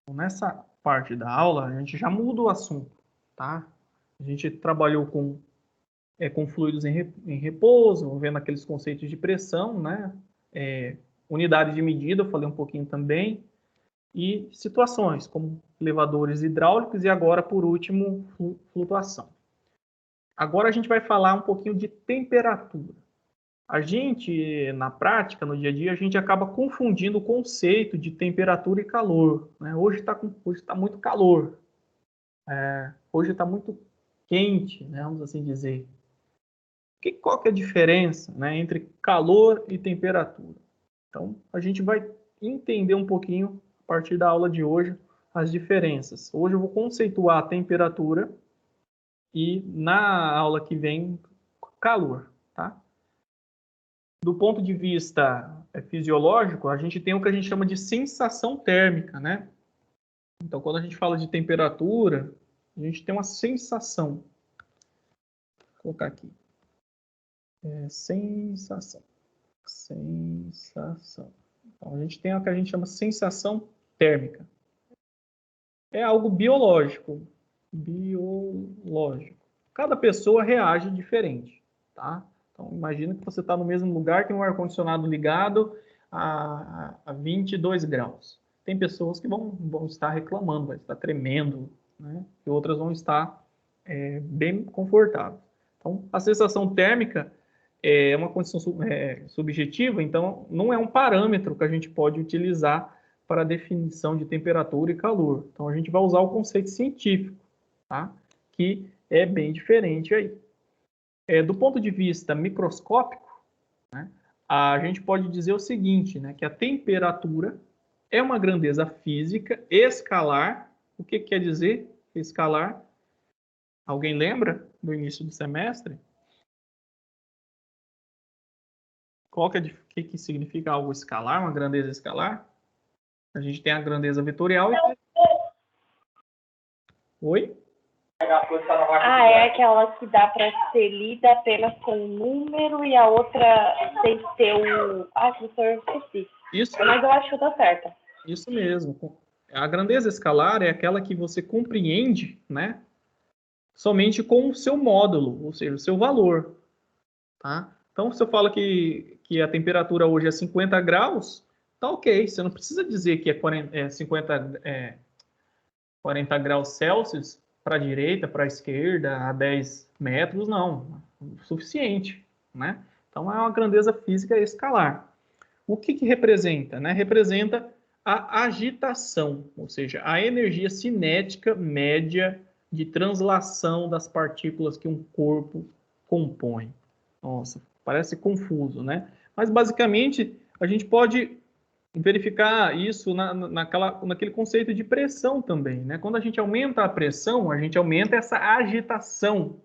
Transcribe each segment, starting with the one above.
Nessa parte da aula, a gente já muda o assunto, tá? A gente trabalhou com fluidos em repouso, vendo aqueles conceitos de pressão, né? Unidade de medida, eu falei um pouquinho também, e situações, como elevadores hidráulicos e agora, por último, flutuação. Agora a gente vai falar um pouquinho de temperatura. A gente, na prática, no dia a dia, a gente acaba confundindo o conceito de temperatura e calor, né? Hoje está muito calor, hoje está muito quente, né? Vamos assim dizer. Qual que é a diferença, né, entre calor e temperatura? Então, a gente vai entender um pouquinho, a partir da aula de hoje, as diferenças. Hoje eu vou conceituar a temperatura e, na aula que vem, calor, tá? Do ponto de vista fisiológico, a gente tem o que a gente chama de sensação térmica, né? Então, quando a gente fala de temperatura, a gente tem uma sensação. Vou colocar aqui. Sensação. Sensação. Então, a gente tem o que a gente chama de sensação térmica. É algo biológico. Biológico. Cada pessoa reage diferente, tá? Então, imagina que você está no mesmo lugar, tem um ar-condicionado ligado a 22 graus. Tem pessoas que vão estar reclamando, vai estar tremendo, né? E outras vão estar bem confortáveis. Então, a sensação térmica é uma condição subjetiva, então não é um parâmetro que a gente pode utilizar para a definição de temperatura e calor. Então, a gente vai usar o conceito científico, tá? Que é bem diferente aí. Do ponto de vista microscópico, né, a gente pode dizer o seguinte, né, que a temperatura é uma grandeza física escalar. O que quer dizer escalar? Alguém lembra do início do semestre? Que significa algo escalar, uma grandeza escalar? A gente tem a grandeza vetorial e... Oi? É aquela que dá para ser lida apenas com um número e a outra tem que ter o... professor, eu esqueci. Isso. Mas eu acho que tá certa. Isso mesmo. A grandeza escalar é aquela que você compreende, né, somente com o seu módulo, ou seja, o seu valor. Tá? Então, se eu falo que a temperatura hoje é 50 graus, tá ok. Você não precisa dizer que é 40 graus Celsius para a direita, para a esquerda, a 10 metros, não. Suficiente, né? Então, é uma grandeza física escalar. O que representa? Né? Representa a agitação, ou seja, a energia cinética média de translação das partículas que um corpo compõe. Nossa, parece confuso, né? Mas, basicamente, a gente pode verificar isso naquele conceito de pressão também, né? Quando a gente aumenta a pressão, a gente aumenta essa agitação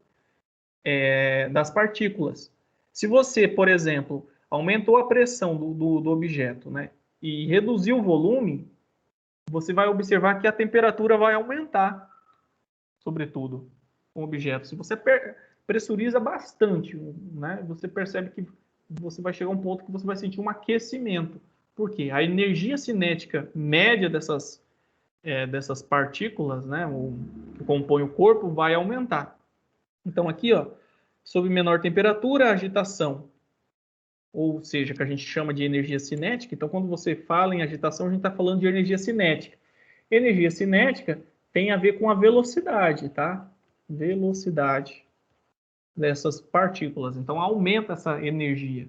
das partículas. Se você, por exemplo, aumentou a pressão do objeto, né, e reduziu o volume, você vai observar que a temperatura vai aumentar, sobretudo, com o objeto. Se você pressuriza bastante, né, você percebe que você vai chegar a um ponto que você vai sentir um aquecimento. Por quê? A energia cinética média dessas partículas, né, que compõem o corpo, vai aumentar. Então, aqui, ó, sob menor temperatura, agitação, ou seja, que a gente chama de energia cinética. Então, quando você fala em agitação, a gente está falando de energia cinética. Energia cinética tem a ver com a velocidade, tá? Velocidade dessas partículas. Então, aumenta essa energia.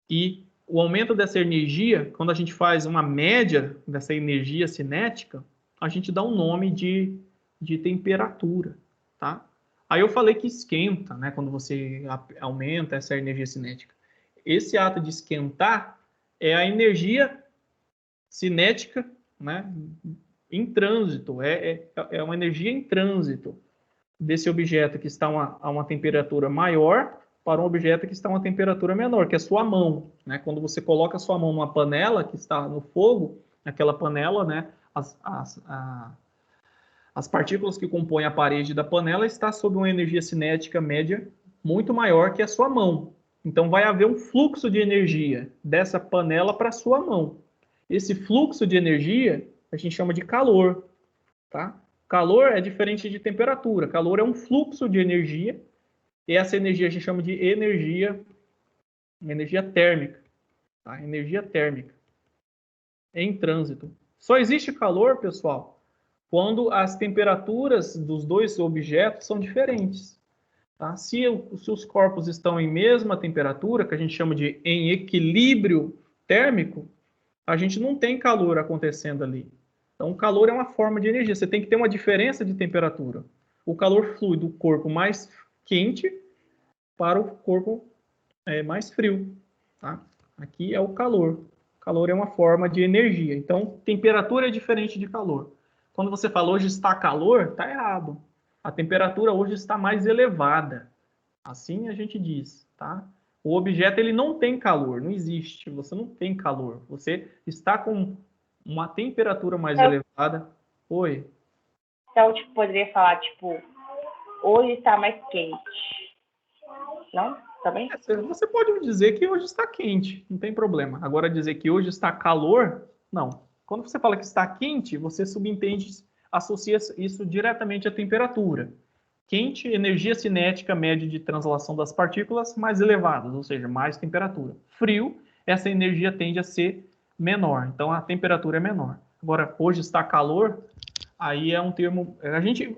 E o aumento dessa energia, quando a gente faz uma média dessa energia cinética, a gente dá um nome de temperatura, tá? Aí eu falei que esquenta, né? Quando você aumenta essa energia cinética. Esse ato de esquentar é a energia cinética, né, em trânsito, é uma energia em trânsito desse objeto que está a uma temperatura maior para um objeto que está a uma temperatura menor, que é a sua mão. Né? Quando você coloca a sua mão numa panela que está no fogo, aquela panela, né, as partículas que compõem a parede da panela está sob uma energia cinética média muito maior que a sua mão. Então, vai haver um fluxo de energia dessa panela para a sua mão. Esse fluxo de energia a gente chama de calor, tá? Calor é diferente de temperatura. Calor é um fluxo de energia, e essa energia a gente chama de energia térmica, tá? Energia térmica em trânsito. Só existe calor, pessoal, quando as temperaturas dos dois objetos são diferentes. Tá? Se os corpos estão em mesma temperatura, que a gente chama de em equilíbrio térmico, a gente não tem calor acontecendo ali. Então, o calor é uma forma de energia. Você tem que ter uma diferença de temperatura. O calor flui do corpo mais quente para o corpo mais frio. Tá? Aqui é o calor. O calor é uma forma de energia. Então, temperatura é diferente de calor. Quando você fala hoje está calor, está errado. A temperatura hoje está mais elevada. Assim a gente diz, tá? O objeto ele não tem calor, não existe. Você não tem calor. Você está com uma temperatura mais elevada. Oi. Então, tipo, poderia falar, tipo, hoje está mais quente. Não? Também? Você pode dizer que hoje está quente, não tem problema. Agora, dizer que hoje está calor, não. Quando você fala que está quente, você subentende, associa isso diretamente à temperatura. Quente, energia cinética média de translação das partículas mais elevadas, ou seja, mais temperatura. Frio, essa energia tende a ser menor, então a temperatura é menor. Agora, hoje está calor, aí é um termo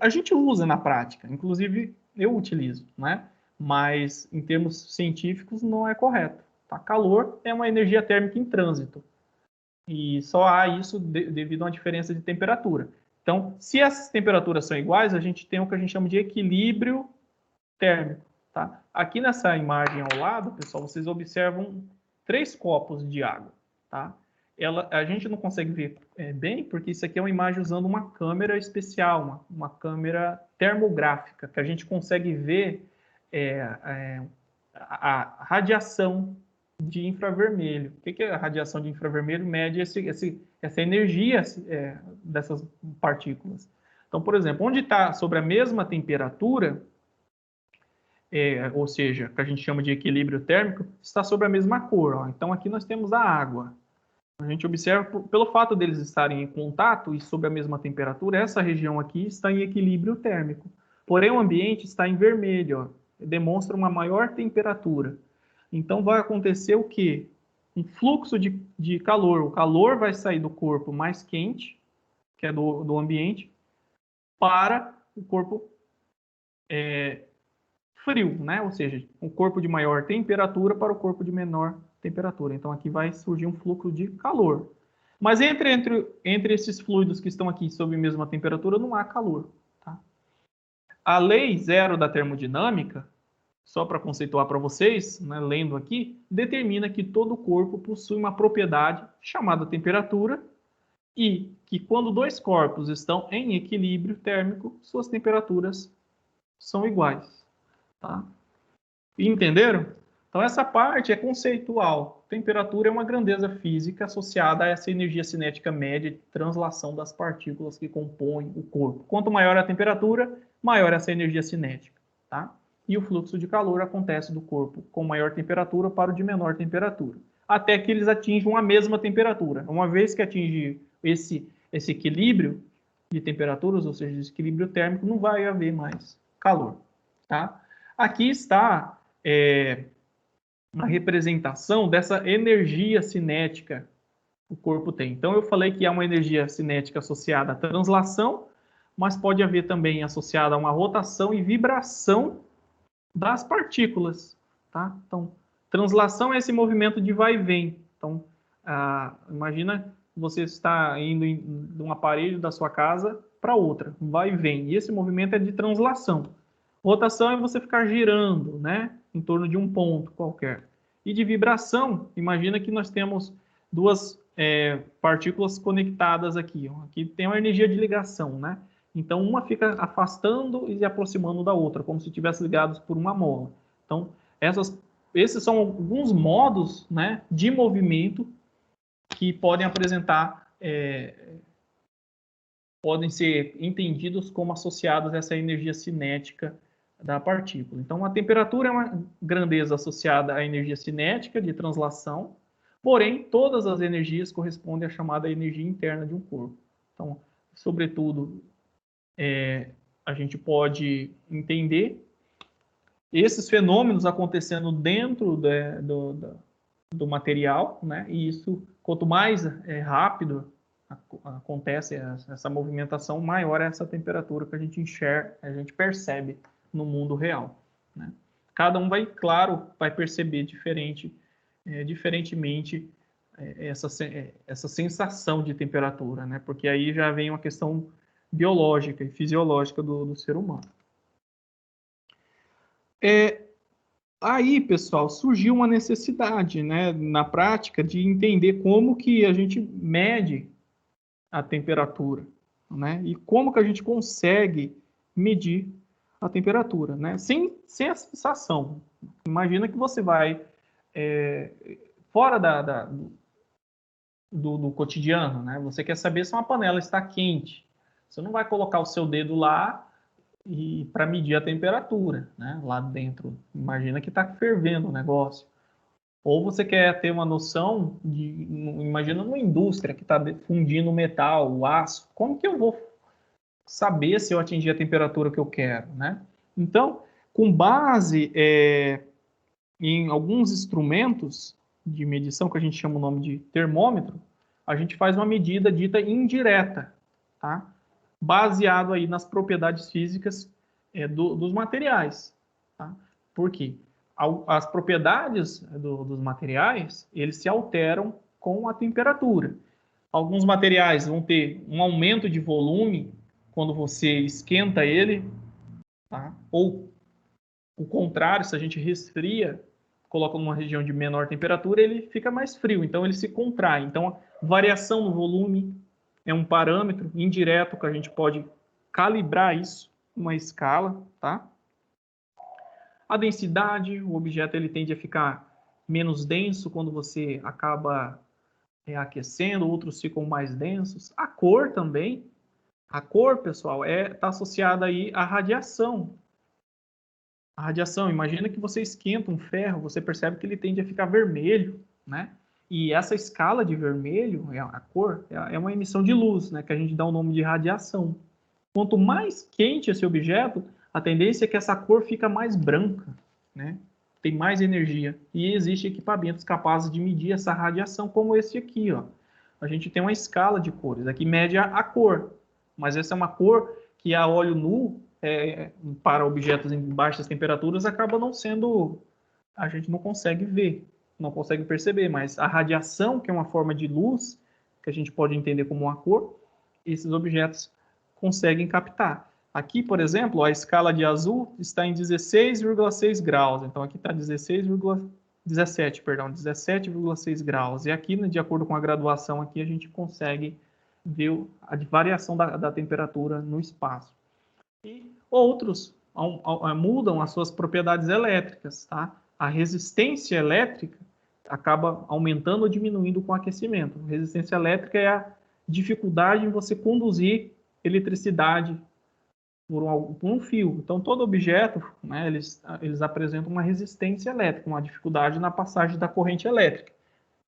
a gente usa na prática, inclusive eu utilizo, né? Mas em termos científicos não é correto. Tá? Calor é uma energia térmica em trânsito e só há isso devido a uma diferença de temperatura. Então, se as temperaturas são iguais, a gente tem o que a gente chama de equilíbrio térmico. Tá? Aqui nessa imagem ao lado, pessoal, vocês observam 3 copos de água. Tá? A gente não consegue ver bem, porque isso aqui é uma imagem usando uma câmera especial, uma câmera termográfica, que a gente consegue ver a radiação de infravermelho. O que é a radiação de infravermelho? Mede essa energia dessas partículas. Então, por exemplo, onde está sobre a mesma temperatura, ou seja, que a gente chama de equilíbrio térmico, está sobre a mesma cor. Ó. Então, aqui nós temos a água. A gente observa, pelo fato deles estarem em contato e sob a mesma temperatura, essa região aqui está em equilíbrio térmico. Porém, o ambiente está em vermelho, ó, demonstra uma maior temperatura. Então, vai acontecer o quê? Um fluxo de calor. O calor vai sair do corpo mais quente, que é do ambiente, para o corpo frio, né? Ou seja, o corpo de maior temperatura para o corpo de menor temperatura. Então, aqui vai surgir um fluxo de calor. Mas entre esses fluidos que estão aqui sob a mesma temperatura, não há calor. Tá? A lei zero da termodinâmica, só para conceituar para vocês, né, lendo aqui, determina que todo corpo possui uma propriedade chamada temperatura e que quando dois corpos estão em equilíbrio térmico, suas temperaturas são iguais. Tá? Entenderam? Então, essa parte é conceitual. Temperatura é uma grandeza física associada a essa energia cinética média de translação das partículas que compõem o corpo. Quanto maior a temperatura, maior essa energia cinética. Tá? E o fluxo de calor acontece do corpo com maior temperatura para o de menor temperatura, até que eles atinjam a mesma temperatura. Uma vez que atinge esse equilíbrio de temperaturas, ou seja, esse equilíbrio térmico, não vai haver mais calor. Tá? Aqui está a representação dessa energia cinética que o corpo tem. Então, eu falei que há uma energia cinética associada à translação, mas pode haver também associada a uma rotação e vibração das partículas. Tá? Então, translação é esse movimento de vai e vem. Então, imagina você está indo de um aparelho da sua casa para outra, vai e vem. E esse movimento é de translação. Rotação é você ficar girando, né, em torno de um ponto qualquer. E de vibração, imagina que nós temos duas partículas conectadas aqui. Ó. Aqui tem uma energia de ligação, né? Então, uma fica afastando e se aproximando da outra, como se estivessem ligados por uma mola. Então, esses são alguns modos, né, de movimento que podem apresentar, podem ser entendidos como associados a essa energia cinética da partícula. Então, a temperatura é uma grandeza associada à energia cinética de translação, porém, todas as energias correspondem à chamada energia interna de um corpo. Então, sobretudo, a gente pode entender esses fenômenos acontecendo dentro do material, né? E isso, quanto mais rápido acontece essa movimentação, maior é essa temperatura que a gente enxerga, a gente percebe no mundo real, né? Cada um vai, claro, vai perceber diferentemente essa sensação de temperatura, né? Porque aí já vem uma questão biológica e fisiológica do ser humano. Aí, pessoal, surgiu uma necessidade, né, na prática, de entender como que a gente mede a temperatura, né? E como que a gente consegue medir a temperatura, né? Sem a sensação. Imagina que você vai fora do cotidiano, né? Você quer saber se uma panela está quente. Você não vai colocar o seu dedo lá e para medir a temperatura, né? Lá dentro. Imagina que está fervendo o negócio. Ou você quer ter uma noção imagina uma indústria que está fundindo metal, o aço. Como que eu vou saber se eu atingir a temperatura que eu quero, né? Então, com base em alguns instrumentos de medição que a gente chama o nome de termômetro, a gente faz uma medida dita indireta, tá? Baseado aí nas propriedades físicas dos materiais, tá? Por quê? As propriedades dos materiais, eles se alteram com a temperatura. Alguns materiais vão ter um aumento de volume quando você esquenta ele, tá? Ou o contrário, se a gente resfria, coloca numa região de menor temperatura, ele fica mais frio, então ele se contrai. Então, a variação no volume é um parâmetro indireto que a gente pode calibrar isso numa escala, tá? A densidade, o objeto ele tende a ficar menos denso quando você acaba aquecendo, outros ficam mais densos. A cor também. A cor, pessoal, está associada aí à radiação. A radiação, imagina que você esquenta um ferro, você percebe que ele tende a ficar vermelho, né? E essa escala de vermelho, a cor, é uma emissão de luz, né? Que a gente dá o nome de radiação. Quanto mais quente esse objeto, a tendência é que essa cor fica mais branca, né? Tem mais energia. E existem equipamentos capazes de medir essa radiação, como esse aqui, ó. A gente tem uma escala de cores. Aqui mede a cor, mas essa é uma cor que a olho nu, para objetos em baixas temperaturas, acaba não sendo... A gente não consegue ver, não consegue perceber, mas a radiação, que é uma forma de luz, que a gente pode entender como uma cor, esses objetos conseguem captar. Aqui, por exemplo, a escala de azul está em 16,6 graus. Então, aqui está 17,6 graus. E aqui, de acordo com a graduação, aqui a gente consegue ver a variação da temperatura no espaço. E outros mudam as suas propriedades elétricas, tá? A resistência elétrica acaba aumentando ou diminuindo com o aquecimento. Resistência elétrica é a dificuldade em você conduzir eletricidade por um fio. Então, todo objeto, né, eles apresentam uma resistência elétrica, uma dificuldade na passagem da corrente elétrica.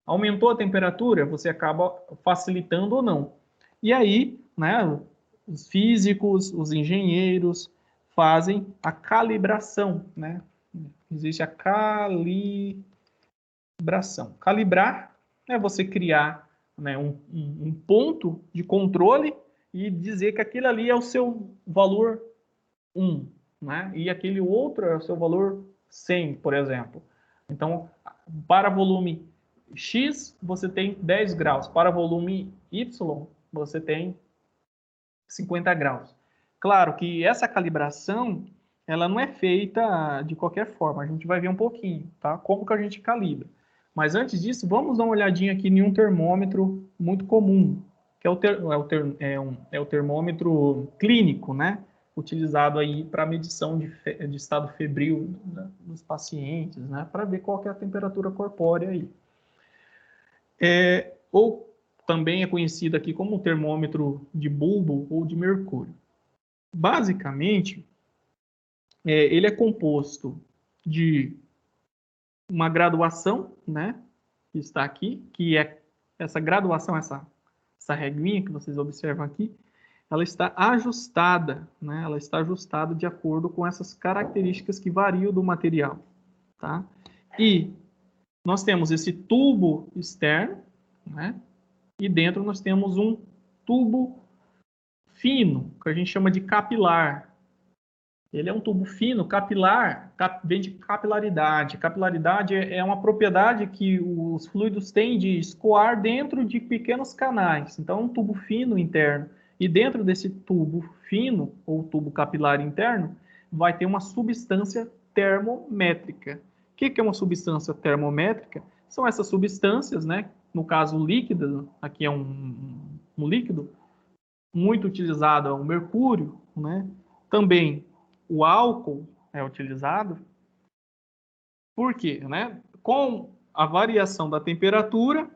Aumentou a temperatura, você acaba facilitando ou não. E aí, né, os físicos, os engenheiros fazem a calibração, né? Existe a calibração. Calibrar é você criar, né, um ponto de controle e dizer que aquele ali é o seu valor 1, né? E aquele outro é o seu valor 100, por exemplo. Então, para volume X, você tem 10 graus. Para volume Y, você tem 50 graus. Claro que essa calibração, ela não é feita de qualquer forma. A gente vai ver um pouquinho, tá? Como que a gente calibra. Mas antes disso, vamos dar uma olhadinha aqui em um termômetro muito comum, que é o termômetro clínico, né? Utilizado aí para medição de estado febril, né, dos pacientes, né? Para ver qual que é a temperatura corpórea aí. Ou também é conhecido aqui como termômetro de bulbo ou de mercúrio. Basicamente, ele é composto de uma graduação, né, que está aqui, que é essa graduação, essa essa reguinha que vocês observam aqui, ela está ajustada, né? Ela está ajustada de acordo com essas características que variam do material, tá? E nós temos esse tubo externo, né? E dentro nós temos um tubo fino, que a gente chama de capilar. Ele é um tubo fino, capilar, vem de capilaridade. Capilaridade é uma propriedade que os fluidos têm de escoar dentro de pequenos canais. Então, é um tubo fino interno. E dentro desse tubo fino, ou tubo capilar interno, vai ter uma substância termométrica. O que é uma substância termométrica? São essas substâncias, né? No caso, líquido, aqui é um líquido, muito utilizado é o mercúrio, né? Também o álcool é utilizado. Por quê? Né? Com a variação da temperatura,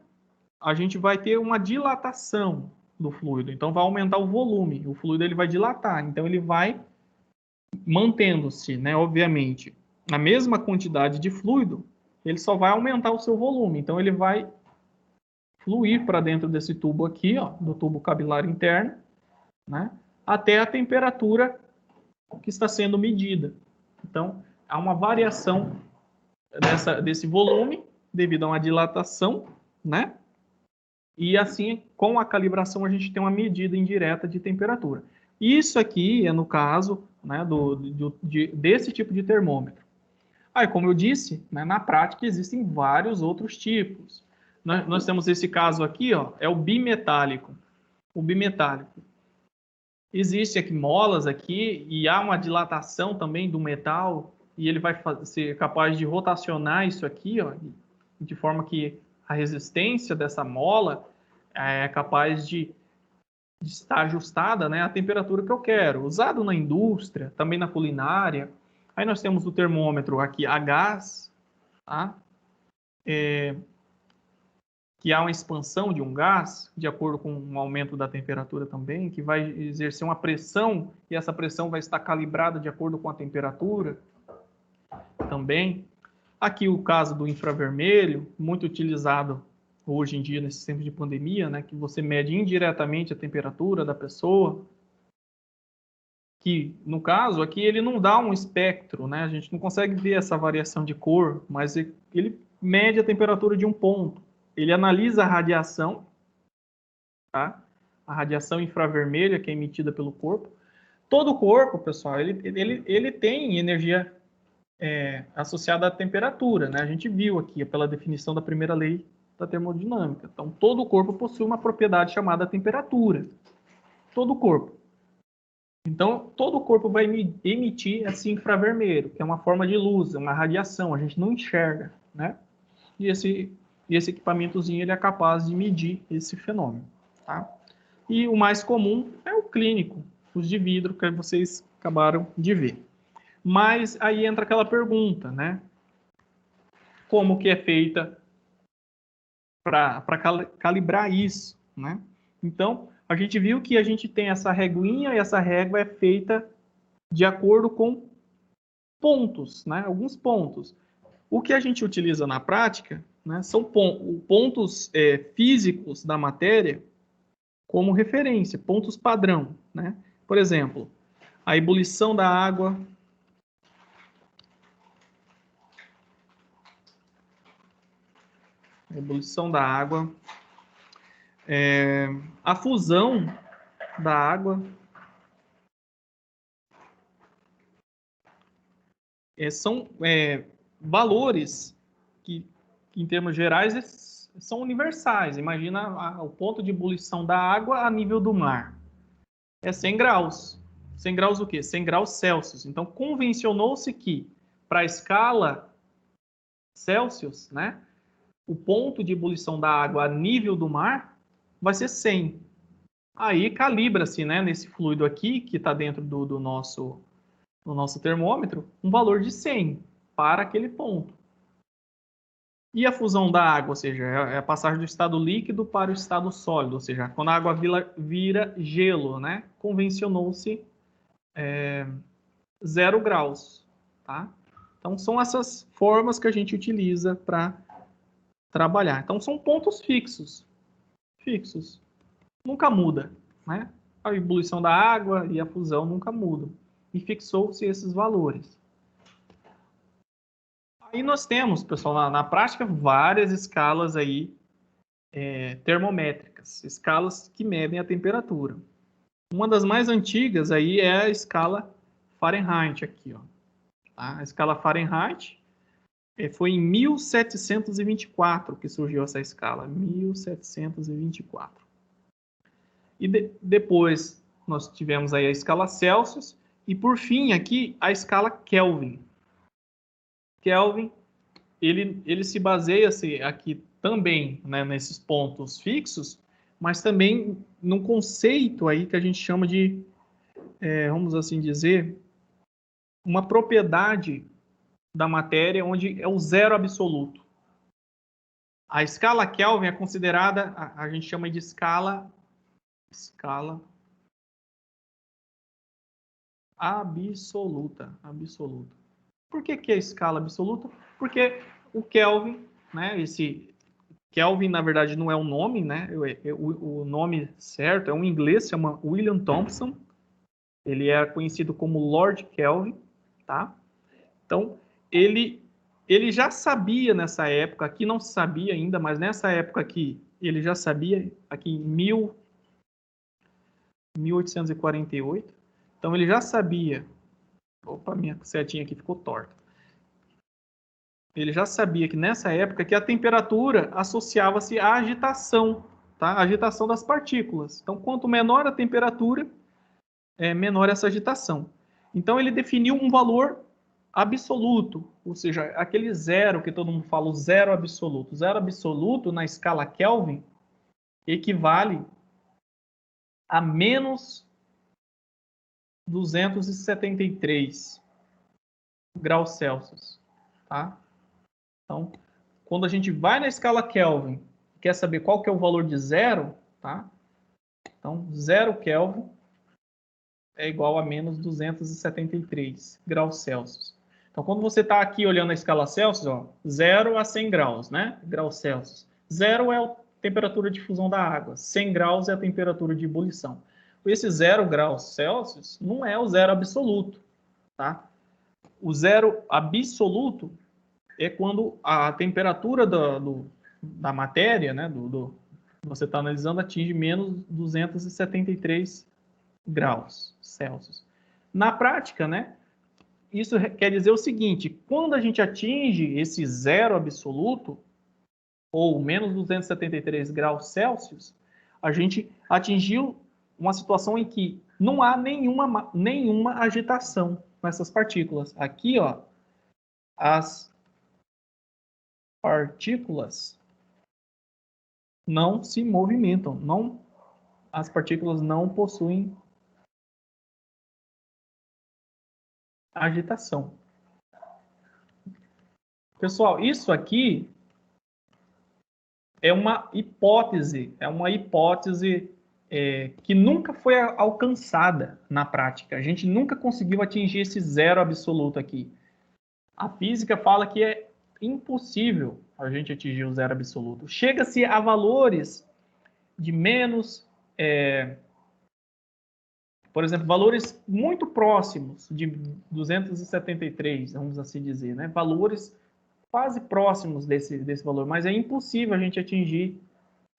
a gente vai ter uma dilatação do fluido. Então, vai aumentar o volume. O fluido ele vai dilatar. Então, ele vai mantendo-se, né? Obviamente, a mesma quantidade de fluido, ele só vai aumentar o seu volume. Então, ele vai fluir para dentro desse tubo aqui, ó, do tubo capilar interno, né? Até a temperatura que está sendo medida. Então, há uma variação desse volume devido a uma dilatação, né? E assim, com a calibração, a gente tem uma medida indireta de temperatura. Isso aqui é no caso, né, desse tipo de termômetro. Aí, como eu disse, né, na prática existem vários outros tipos. Nós temos esse caso aqui, ó, é o bimetálico. O bimetálico. Existe aqui molas aqui e há uma dilatação também do metal e ele vai ser capaz de rotacionar isso aqui, ó, de forma que a resistência dessa mola é capaz de estar ajustada, né, à temperatura que eu quero. Usado na indústria, também na culinária. Aí nós temos o termômetro aqui a gás, tá? Que há uma expansão de um gás, de acordo com um aumento da temperatura também, que vai exercer uma pressão, e essa pressão vai estar calibrada de acordo com a temperatura também. Aqui o caso do infravermelho, muito utilizado hoje em dia, nesse tempo de pandemia, né, que você mede indiretamente a temperatura da pessoa, que, no caso, aqui ele não dá um espectro, né, a gente não consegue ver essa variação de cor, mas ele mede a temperatura de um ponto. Ele analisa a radiação, tá? A radiação infravermelha que é emitida pelo corpo. Todo o corpo, pessoal, ele tem energia associada à temperatura, né? A gente viu aqui pela definição da primeira lei da termodinâmica. Então, todo o corpo possui uma propriedade chamada temperatura. Todo o corpo. Então, todo o corpo vai emitir esse infravermelho, que é uma forma de luz, uma radiação, a gente não enxerga, né? E esse equipamentozinho ele é capaz de medir esse fenômeno, tá? E o mais comum é o clínico, os de vidro que vocês acabaram de ver. Mas aí entra aquela pergunta, né? Como que é feita para calibrar isso, né? Então, a gente viu que a gente tem essa reguinha e essa régua é feita de acordo com pontos, né? Alguns pontos. O que a gente utiliza na prática, né, são pontos físicos da matéria como referência, pontos padrão, né? Por exemplo, a ebulição da água, a fusão da água, são valores que, em termos gerais, são universais. Imagina o ponto de ebulição da água a nível do mar. É 100 graus. 100 graus o quê? 100 graus Celsius. Então, convencionou-se que, para a escala Celsius, né, o ponto de ebulição da água a nível do mar vai ser 100. Aí calibra-se, né, nesse fluido aqui, que está dentro do nosso termômetro, um valor de 100 para aquele ponto. E a fusão da água, ou seja, é a passagem do estado líquido para o estado sólido, ou seja, quando a água vira gelo, né? Convencionou-se 0 graus, tá? Então, são essas formas que a gente utiliza para trabalhar. Então, são pontos fixos. nunca muda, né? A ebulição da água e a fusão nunca mudam. E fixou-se esses valores. Aí nós temos, pessoal, na prática, várias escalas aí termométricas, escalas que medem a temperatura. Uma das mais antigas aí é a escala Fahrenheit aqui, ó. Tá? A escala Fahrenheit foi em 1724 que surgiu essa escala, 1724. E depois nós tivemos aí a escala Celsius e por fim aqui a escala Kelvin. Kelvin, ele se baseia aqui também, né, nesses pontos fixos, mas também num conceito aí que a gente chama de, vamos assim dizer, uma propriedade da matéria onde é o zero absoluto. A escala Kelvin é considerada, a gente chama de escala absoluta. Por que é escala absoluta? Porque o Kelvin, né, esse Kelvin, na verdade, não é um nome, né? O nome certo é um inglês, chama William Thomson. Ele é conhecido como Lord Kelvin, tá? Então, ele já sabia nessa época, aqui não se sabia ainda, mas nessa época aqui, ele já sabia, aqui em 1848. Então, ele já sabia... Opa, minha setinha aqui ficou torta. Ele já sabia que nessa época que a temperatura associava-se à agitação, tá? A agitação das partículas. Então, quanto menor a temperatura, menor essa agitação. Então, ele definiu um valor absoluto, ou seja, aquele zero que todo mundo fala, o zero absoluto. O zero absoluto na escala Kelvin equivale a menos 273 graus Celsius, tá? Então, quando a gente vai na escala Kelvin, quer saber qual que é o valor de zero, tá? Então, 0 Kelvin é igual a menos 273 graus Celsius. Então, quando você está aqui olhando a escala Celsius, ó, 0 a 100 graus, né? Graus Celsius. 0 é a temperatura de fusão da água. 100 graus é a temperatura de ebulição. Esse 0 graus Celsius não é o zero absoluto, tá? O zero absoluto é quando a temperatura da matéria, né, que você está analisando, atinge menos 273 graus Celsius. Na prática, né, isso quer dizer o seguinte: quando a gente atinge esse zero absoluto, ou menos 273 graus Celsius, a gente atingiu uma situação em que não há nenhuma agitação nessas partículas. Aqui, ó, as partículas não se movimentam, as partículas não possuem agitação. Pessoal, isso aqui é uma hipótese que nunca foi alcançada na prática. A gente nunca conseguiu atingir esse zero absoluto aqui. A física fala que é impossível a gente atingir o zero absoluto. Chega-se a valores de menos, por exemplo, valores muito próximos de 273, vamos assim dizer, né? Valores quase próximos desse valor, mas é impossível a gente atingir,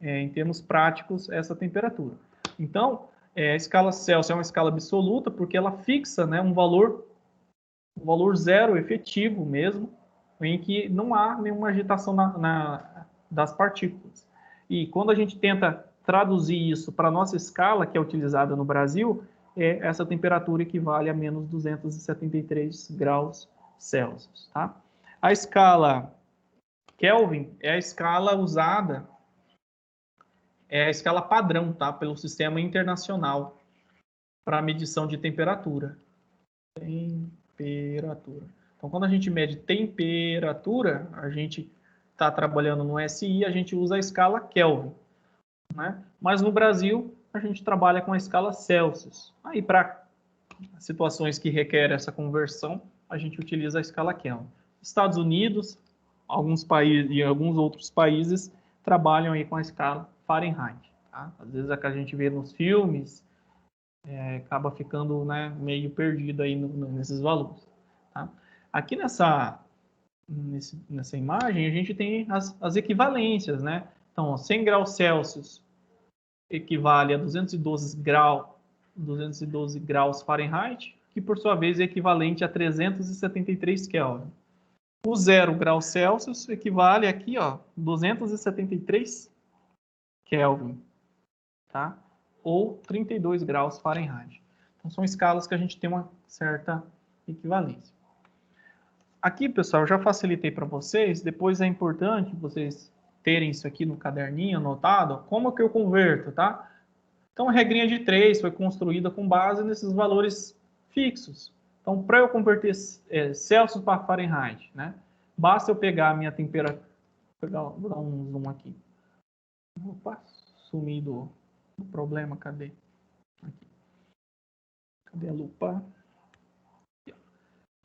em termos práticos, essa temperatura. Então, a escala Celsius é uma escala absoluta porque ela fixa, né, um valor zero efetivo mesmo, em que não há nenhuma agitação das partículas. E quando a gente tenta traduzir isso para a nossa escala, que é utilizada no Brasil, essa temperatura equivale a menos 273 graus Celsius. Tá? A escala Kelvin é a escala usada, é a escala padrão, tá? Pelo Sistema Internacional para medição de temperatura. Então, quando a gente mede temperatura, a gente está trabalhando no SI, a gente usa a escala Kelvin, né? Mas no Brasil, a gente trabalha com a escala Celsius. Aí, para situações que requerem essa conversão, a gente utiliza a escala Kelvin. Estados Unidos, alguns países e alguns outros países trabalham aí com a escala Fahrenheit. tá? Às vezes é que a gente vê nos filmes, acaba ficando, né, meio perdido aí nesses valores, tá? Aqui nessa imagem a gente tem as equivalências, né? Então, ó, 100 graus Celsius equivale a 212 graus Fahrenheit, que por sua vez é equivalente a 373 Kelvin. O 0 graus Celsius equivale aqui, ó, 273 Kelvin, tá? Ou 32 graus Fahrenheit. Então, são escalas que a gente tem uma certa equivalência. Aqui, pessoal, eu já facilitei para vocês. Depois é importante vocês terem isso aqui no caderninho anotado. Como que eu converto, tá? Então, a regrinha de 3 foi construída com base nesses valores fixos. Então, para eu converter Celsius para Fahrenheit, né? Basta eu pegar a minha temperatura... Vou dar um zoom aqui. Opa, sumi do problema. Cadê? Aqui. Cadê a lupa?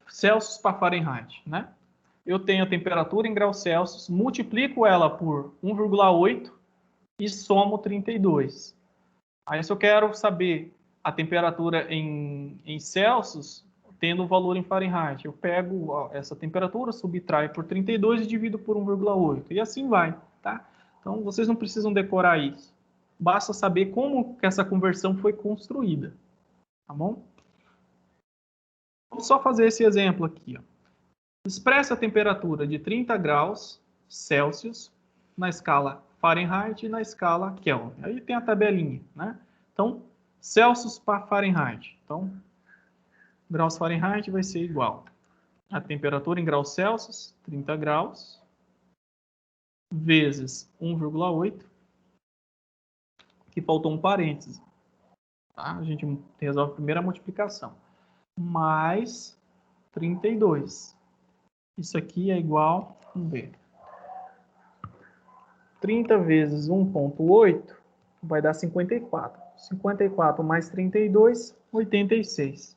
Celsius para Fahrenheit, né? Eu tenho a temperatura em graus Celsius, multiplico ela por 1,8 e somo 32. Aí, se eu quero saber a temperatura em Celsius, tendo o valor em Fahrenheit, eu pego essa temperatura, subtraio por 32 e divido por 1,8. E assim vai, tá? Então, vocês não precisam decorar isso. Basta saber como que essa conversão foi construída, tá bom? Vamos só fazer esse exemplo aqui, ó. Expressa a temperatura de 30 graus Celsius na escala Fahrenheit e na escala Kelvin. Aí tem a tabelinha, né? Então, Celsius para Fahrenheit. Então, graus Fahrenheit vai ser igual a temperatura em graus Celsius, 30 graus, vezes 1,8, que faltou um parêntese. Tá? A gente resolve primeiro a multiplicação. Mais 32. Isso aqui é igual, vamos ver, 30 vezes 1,8 vai dar 54. 54 mais 32, 86.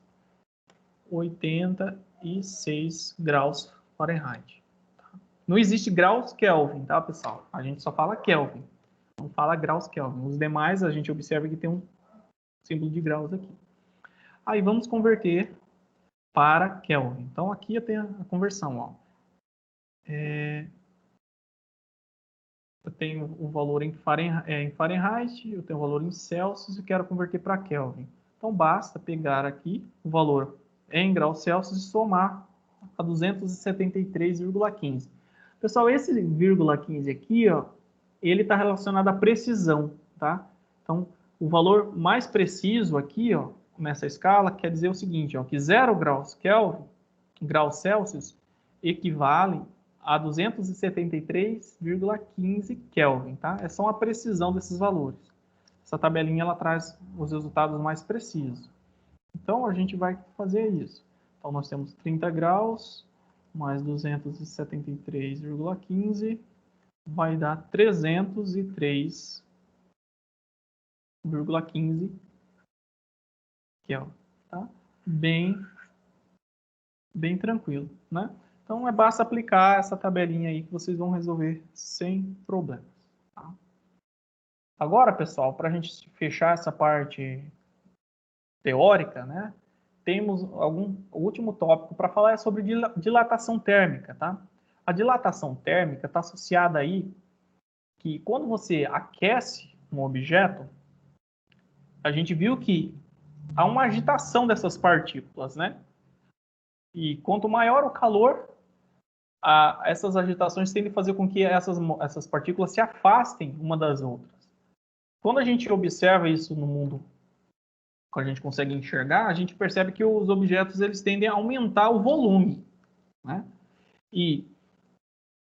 86 graus Fahrenheit. Não existe graus Kelvin, tá, pessoal? A gente só fala Kelvin. Não fala graus Kelvin. Os demais, a gente observa que tem um símbolo de graus aqui. Aí vamos converter para Kelvin. Então, aqui eu tenho a conversão, ó. Eu tenho o valor em Fahrenheit, eu tenho o valor em Celsius e quero converter para Kelvin. Então, basta pegar aqui o valor em graus Celsius e somar a 273,15. Pessoal, esse 0,15 aqui, ó, ele está relacionado à precisão, tá? Então, o valor mais preciso aqui, ó, nessa escala, quer dizer o seguinte, ó, que 0 graus Celsius equivale a 273,15 Kelvin, tá? É só uma precisão desses valores. Essa tabelinha ela traz os resultados mais precisos. Então, a gente vai fazer isso. Então, nós temos 30 graus mais 273,15 vai dar 303,15 Kelvin, tá? Bem tranquilo, né? Então, basta aplicar essa tabelinha aí que vocês vão resolver sem problemas. Tá? Agora, pessoal, para a gente fechar essa parte teórica, né? Temos o último tópico para falar é sobre dilatação térmica, tá? A dilatação térmica está associada aí que quando você aquece um objeto, a gente viu que há uma agitação dessas partículas, né? E quanto maior o calor, essas agitações tendem a fazer com que essas partículas se afastem uma das outras. Quando a gente observa isso no mundo, que a gente consegue enxergar, a gente percebe que os objetos eles tendem a aumentar o volume, né? E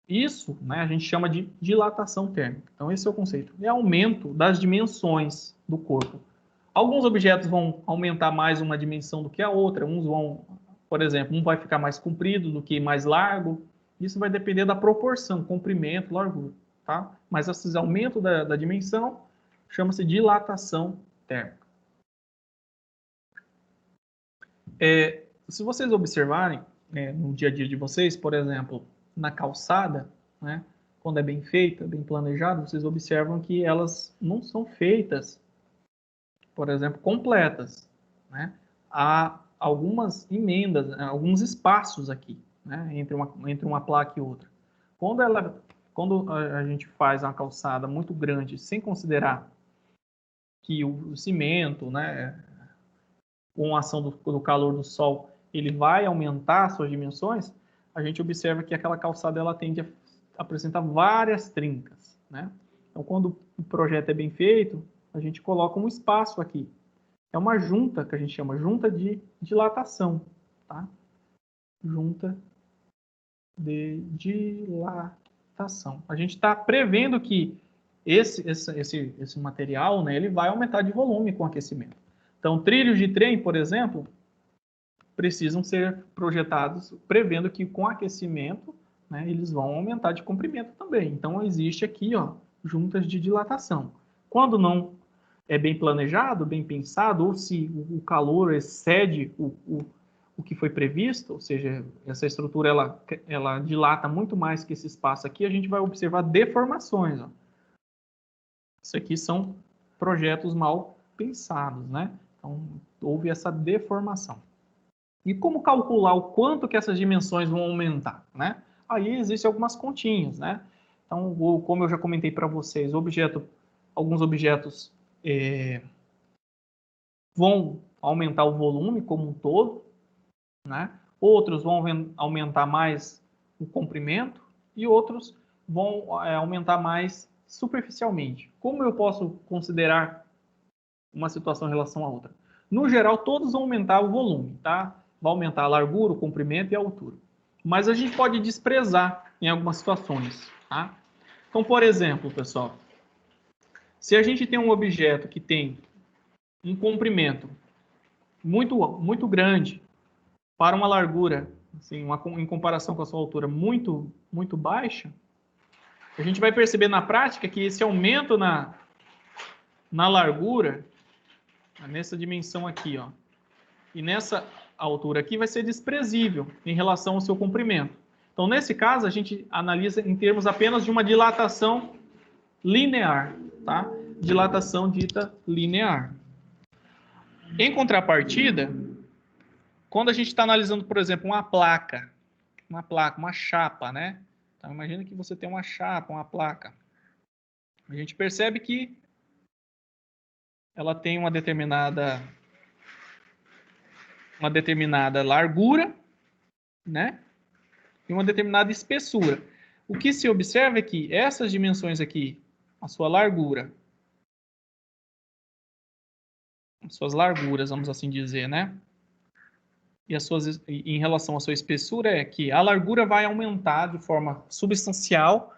isso, né, a gente chama de dilatação térmica. Então, esse é o conceito. É aumento das dimensões do corpo. Alguns objetos vão aumentar mais uma dimensão do que a outra. Uns vão, por exemplo, um vai ficar mais comprido do que mais largo. Isso vai depender da proporção, comprimento, largura, tá? Mas esse aumento da dimensão chama-se dilatação térmica. Se vocês observarem no dia a dia de vocês, por exemplo, na calçada, né, quando é bem feita, bem planejada, vocês observam que elas não são feitas, por exemplo, completas, né? Há algumas emendas, alguns espaços aqui, né? Entre uma placa e outra. Quando a gente faz uma calçada muito grande, sem considerar que o cimento, né, com a ação do calor do sol, ele vai aumentar suas dimensões, a gente observa que aquela calçada ela tende a apresentar várias trincas, né? Então, quando o projeto é bem feito, a gente coloca um espaço aqui. É uma junta que a gente chama junta de dilatação, tá? Junta de dilatação. A gente está prevendo que esse material, né, ele vai aumentar de volume com o aquecimento. Então, trilhos de trem, por exemplo, precisam ser projetados prevendo que com aquecimento, né, eles vão aumentar de comprimento também. Então, existe aqui, ó, juntas de dilatação. Quando não é bem planejado, bem pensado, ou se o calor excede o que foi previsto, ou seja, essa estrutura ela dilata muito mais que esse espaço aqui, a gente vai observar deformações. Ó. Isso aqui são projetos mal pensados, né? Então, houve essa deformação. E como calcular o quanto que essas dimensões vão aumentar, né? Aí existem algumas continhas, né? Então, como eu já comentei para vocês, alguns objetos vão aumentar o volume como um todo, né? Outros vão aumentar mais o comprimento e outros vão aumentar mais superficialmente. Como eu posso considerar uma situação em relação à outra? No geral, todos vão aumentar o volume, tá? Vai aumentar a largura, o comprimento e a altura. Mas a gente pode desprezar em algumas situações, tá? Então, por exemplo, pessoal, se a gente tem um objeto que tem um comprimento muito grande para uma largura, assim, em comparação com a sua altura muito baixa, a gente vai perceber na prática que esse aumento na largura, nessa dimensão aqui, ó, e nessa altura aqui vai ser desprezível em relação ao seu comprimento. Então, nesse caso, a gente analisa em termos apenas de uma dilatação linear, tá? Dilatação dita linear. Em contrapartida, quando a gente está analisando, por exemplo, uma placa, uma chapa, né? Então, imagina que você tem uma chapa, uma placa. A gente percebe que ela tem uma determinada largura, né? E uma determinada espessura. O que se observa é que essas dimensões aqui, a sua largura, as suas larguras, vamos assim dizer, né? E em relação à sua espessura é que a largura vai aumentar de forma substancial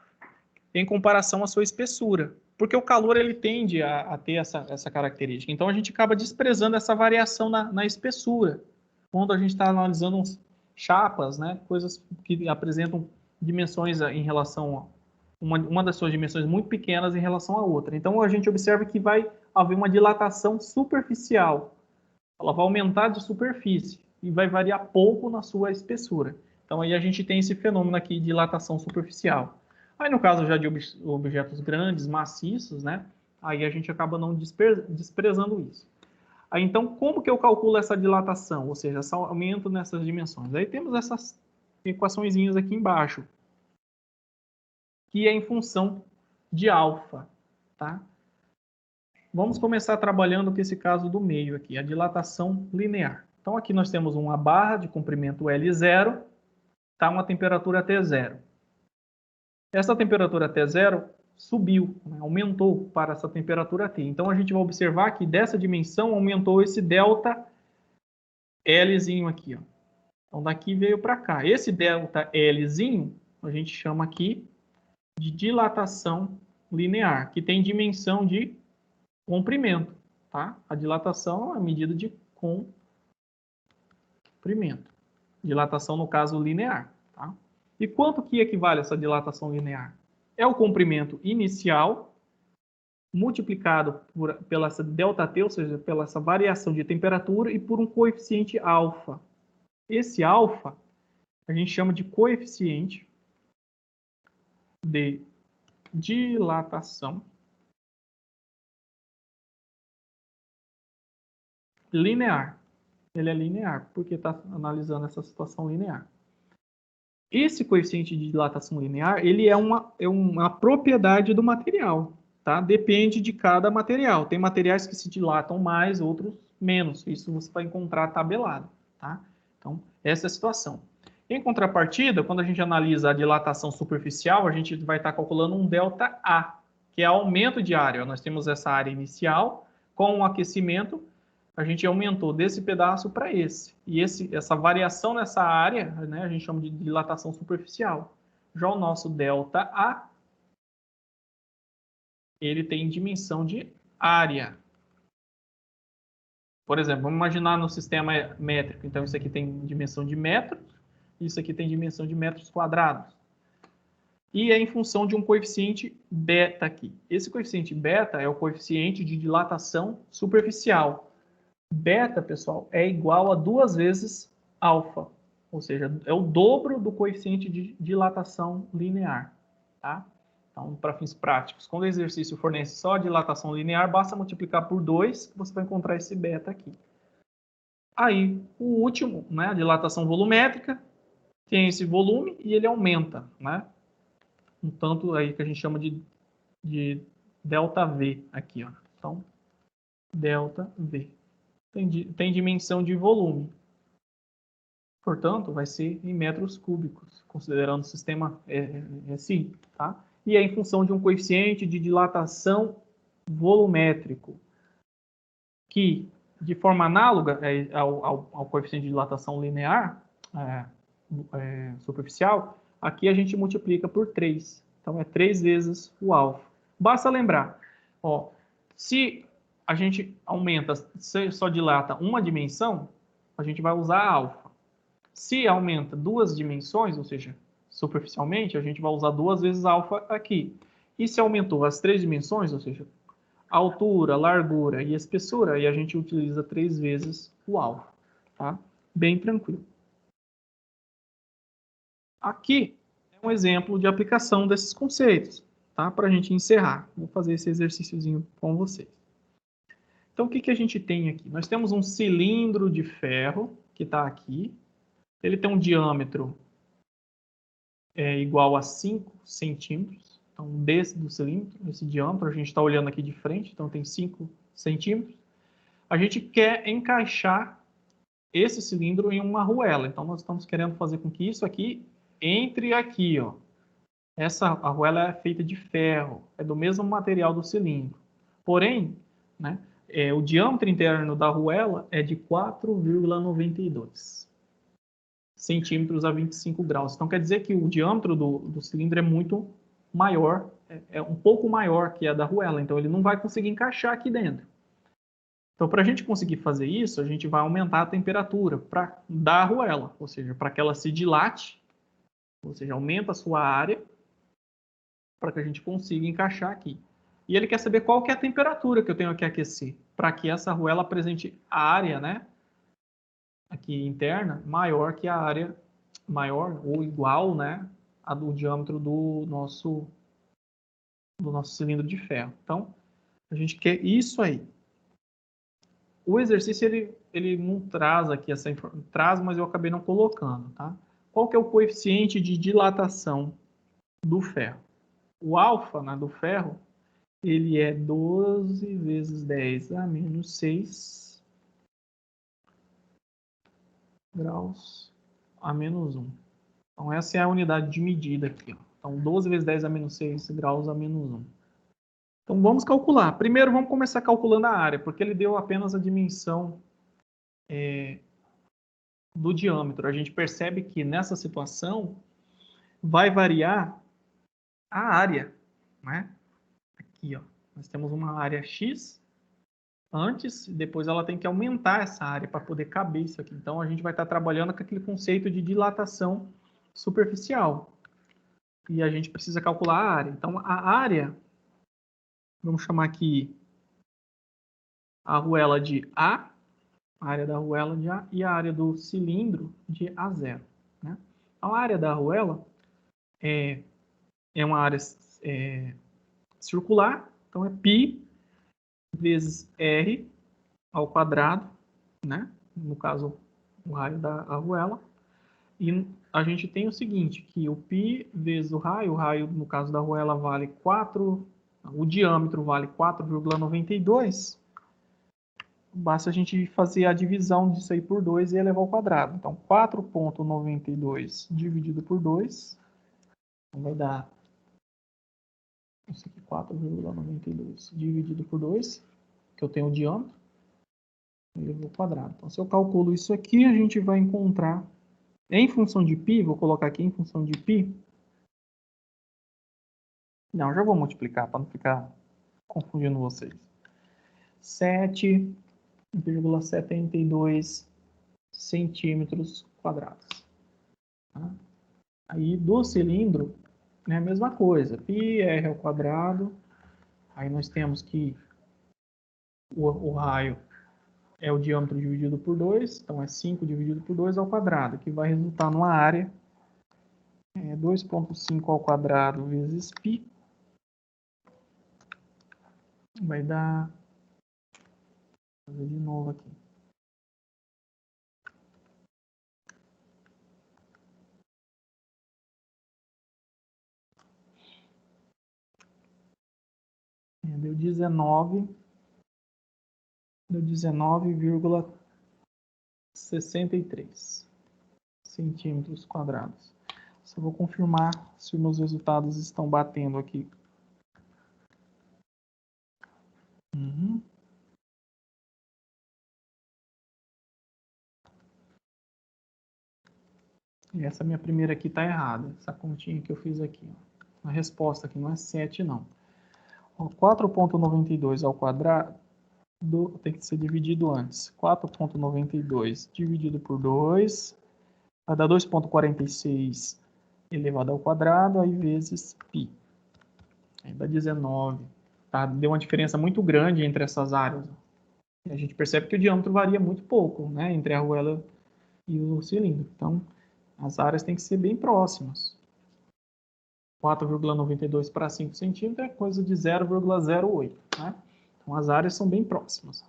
em comparação à sua espessura, porque o calor ele tende a ter essa característica. Então a gente acaba desprezando essa variação na espessura, quando a gente está analisando chapas, né? Coisas que apresentam dimensões em relação a uma das suas dimensões muito pequenas em relação à outra. Então a gente observa que vai haver uma dilatação superficial. Ela vai aumentar de superfície e vai variar pouco na sua espessura. Então aí a gente tem esse fenômeno aqui de dilatação superficial. Aí no caso já de objetos grandes, maciços, né? Aí a gente acaba não desprezando isso. Aí então como que eu calculo essa dilatação? Ou seja, esse aumento nessas dimensões? Aí temos essas equaçõezinhas aqui embaixo, que é em função de alfa, tá? Vamos começar trabalhando com esse caso do meio aqui, a dilatação linear. Então aqui nós temos uma barra de comprimento L0, tá? Uma temperatura T0. Essa temperatura T0 subiu, né? Aumentou para essa temperatura T. Então a gente vai observar que dessa dimensão aumentou esse delta Lzinho aqui, ó. Então daqui veio para cá. Esse delta Lzinho a gente chama aqui de dilatação linear, que tem dimensão de comprimento, tá? A dilatação é a medida de comprimento. Dilatação, no caso, linear, tá? E quanto que equivale essa dilatação linear? É o comprimento inicial multiplicado pela essa ΔT, ou seja, pela essa variação de temperatura e por um coeficiente alfa. Esse alfa a gente chama de coeficiente de dilatação linear. Ele é linear, porque está analisando essa situação linear. Esse coeficiente de dilatação linear, ele é uma propriedade do material, tá? Depende de cada material. Tem materiais que se dilatam mais, outros menos. Isso você vai encontrar tabelado, tá? Então, essa é a situação. Em contrapartida, quando a gente analisa a dilatação superficial, a gente vai estar calculando um ΔA, que é aumento de área. Nós temos essa área inicial, com o aquecimento, a gente aumentou desse pedaço para esse. E essa variação nessa área, né, a gente chama de dilatação superficial. Já o nosso ΔA, ele tem dimensão de área. Por exemplo, vamos imaginar no sistema métrico. Então, isso aqui tem dimensão de metros, isso aqui tem dimensão de metros quadrados. E é em função de um coeficiente beta aqui. Esse coeficiente beta é o coeficiente de dilatação superficial. Beta, pessoal, é igual a 2 vezes alfa, ou seja, é o dobro do coeficiente de dilatação linear, tá? Então, para fins práticos, quando o exercício fornece só a dilatação linear, basta multiplicar por 2, que você vai encontrar esse beta aqui. Aí, o último, né, a dilatação volumétrica, tem esse volume e ele aumenta, né? Um tanto aí que a gente chama de ΔV aqui, ó. Então, ΔV. Tem dimensão de volume. Portanto, vai ser em metros cúbicos, considerando o sistema SI, tá? E é em função de um coeficiente de dilatação volumétrico, que, de forma análoga ao coeficiente de dilatação linear, superficial, aqui a gente multiplica por 3. Então, é 3 vezes o alfa. Basta lembrar, ó, se a gente aumenta, se só dilata uma dimensão, a gente vai usar alfa. Se aumenta 2 dimensões, ou seja, superficialmente, a gente vai usar 2 vezes alfa aqui. E se aumentou as 3 dimensões, ou seja, altura, largura e espessura, aí a gente utiliza 3 vezes o alfa, tá? Bem tranquilo. Aqui é um exemplo de aplicação desses conceitos, tá? Para a gente encerrar. Vou fazer esse exercíciozinho com vocês. Então, o que a gente tem aqui? Nós temos um cilindro de ferro, que está aqui. Ele tem um diâmetro igual a 5 centímetros. Então, desse do cilindro, esse diâmetro, a gente está olhando aqui de frente, então tem 5 centímetros. A gente quer encaixar esse cilindro em uma arruela. Então, nós estamos querendo fazer com que isso aqui entre aqui, ó. Essa arruela é feita de ferro, é do mesmo material do cilindro. Porém, né, o diâmetro interno da arruela é de 4,92 centímetros a 25 graus. Então, quer dizer que o diâmetro do cilindro é muito maior, é um pouco maior que a da arruela. Então, ele não vai conseguir encaixar aqui dentro. Então, para a gente conseguir fazer isso, a gente vai aumentar a temperatura da arruela, ou seja, para que ela se dilate, ou seja, aumenta a sua área, para que a gente consiga encaixar aqui. E ele quer saber qual que é a temperatura que eu tenho que aquecer, para que essa arruela apresente a área, né, aqui interna, maior que a área, maior ou igual, né, a do diâmetro do nosso cilindro de ferro. Então, a gente quer isso aí. O exercício, ele não traz aqui essa informação, traz, mas eu acabei não colocando, tá? Qual que é o coeficiente de dilatação do ferro? O alfa, né, do ferro, ele é 12 vezes 10 a menos 6 graus a menos 1. Então, essa é a unidade de medida aqui, ó. Então, 12 vezes 10 a menos 6 graus a menos 1. Então, vamos calcular. Primeiro, vamos começar calculando a área, porque ele deu apenas a dimensão do diâmetro. A gente percebe que, nessa situação, vai variar a área, né? Aqui, ó. Nós temos uma área X antes, e depois ela tem que aumentar essa área para poder caber isso aqui. Então, a gente vai estar trabalhando com aquele conceito de dilatação superficial. E a gente precisa calcular a área. Então, a área, vamos chamar aqui a arruela de A, a área da arruela de A, e a área do cilindro de A0. Né? A área da arruela é uma área circular. Então, é π vezes r ao quadrado, né? No caso, o raio da arruela. E a gente tem o seguinte, que o π vezes o raio no caso da arruela vale 4, o diâmetro vale 4,92. Basta a gente fazer a divisão disso aí por 2 e elevar ao quadrado. Então, 4,92 dividido por 2 vai dar isso aqui, 4,92 dividido por 2, que eu tenho o diâmetro, elevado ao quadrado. Então, se eu calculo isso aqui, a gente vai encontrar, em função de π, vou colocar aqui em função de π. Não, já vou multiplicar para não ficar confundindo vocês. 7,72 centímetros quadrados. Tá? Aí do cilindro, é a mesma coisa, πr ao quadrado. Aí nós temos que o raio é o diâmetro dividido por 2, então é 5 dividido por 2 ao quadrado, que vai resultar numa área 2,5 ao quadrado vezes π. Vai dar... Vou fazer de novo aqui. Deu 19,63 centímetros quadrados. Só vou confirmar se os meus resultados estão batendo aqui. Uhum. E essa minha primeira aqui está errada. Essa continha que eu fiz aqui. A resposta aqui não é 7, não. 4,92 ao quadrado tem que ser dividido antes. 4,92 dividido por 2 vai dar 2,46 elevado ao quadrado, aí vezes π. Aí dá 19. Tá? Deu uma diferença muito grande entre essas áreas. E a gente percebe que o diâmetro varia muito pouco, né, entre a arruela e o cilindro. Então, as áreas têm que ser bem próximas. 4,92 para 5 centímetros é coisa de 0,08. Né? Então, as áreas são bem próximas.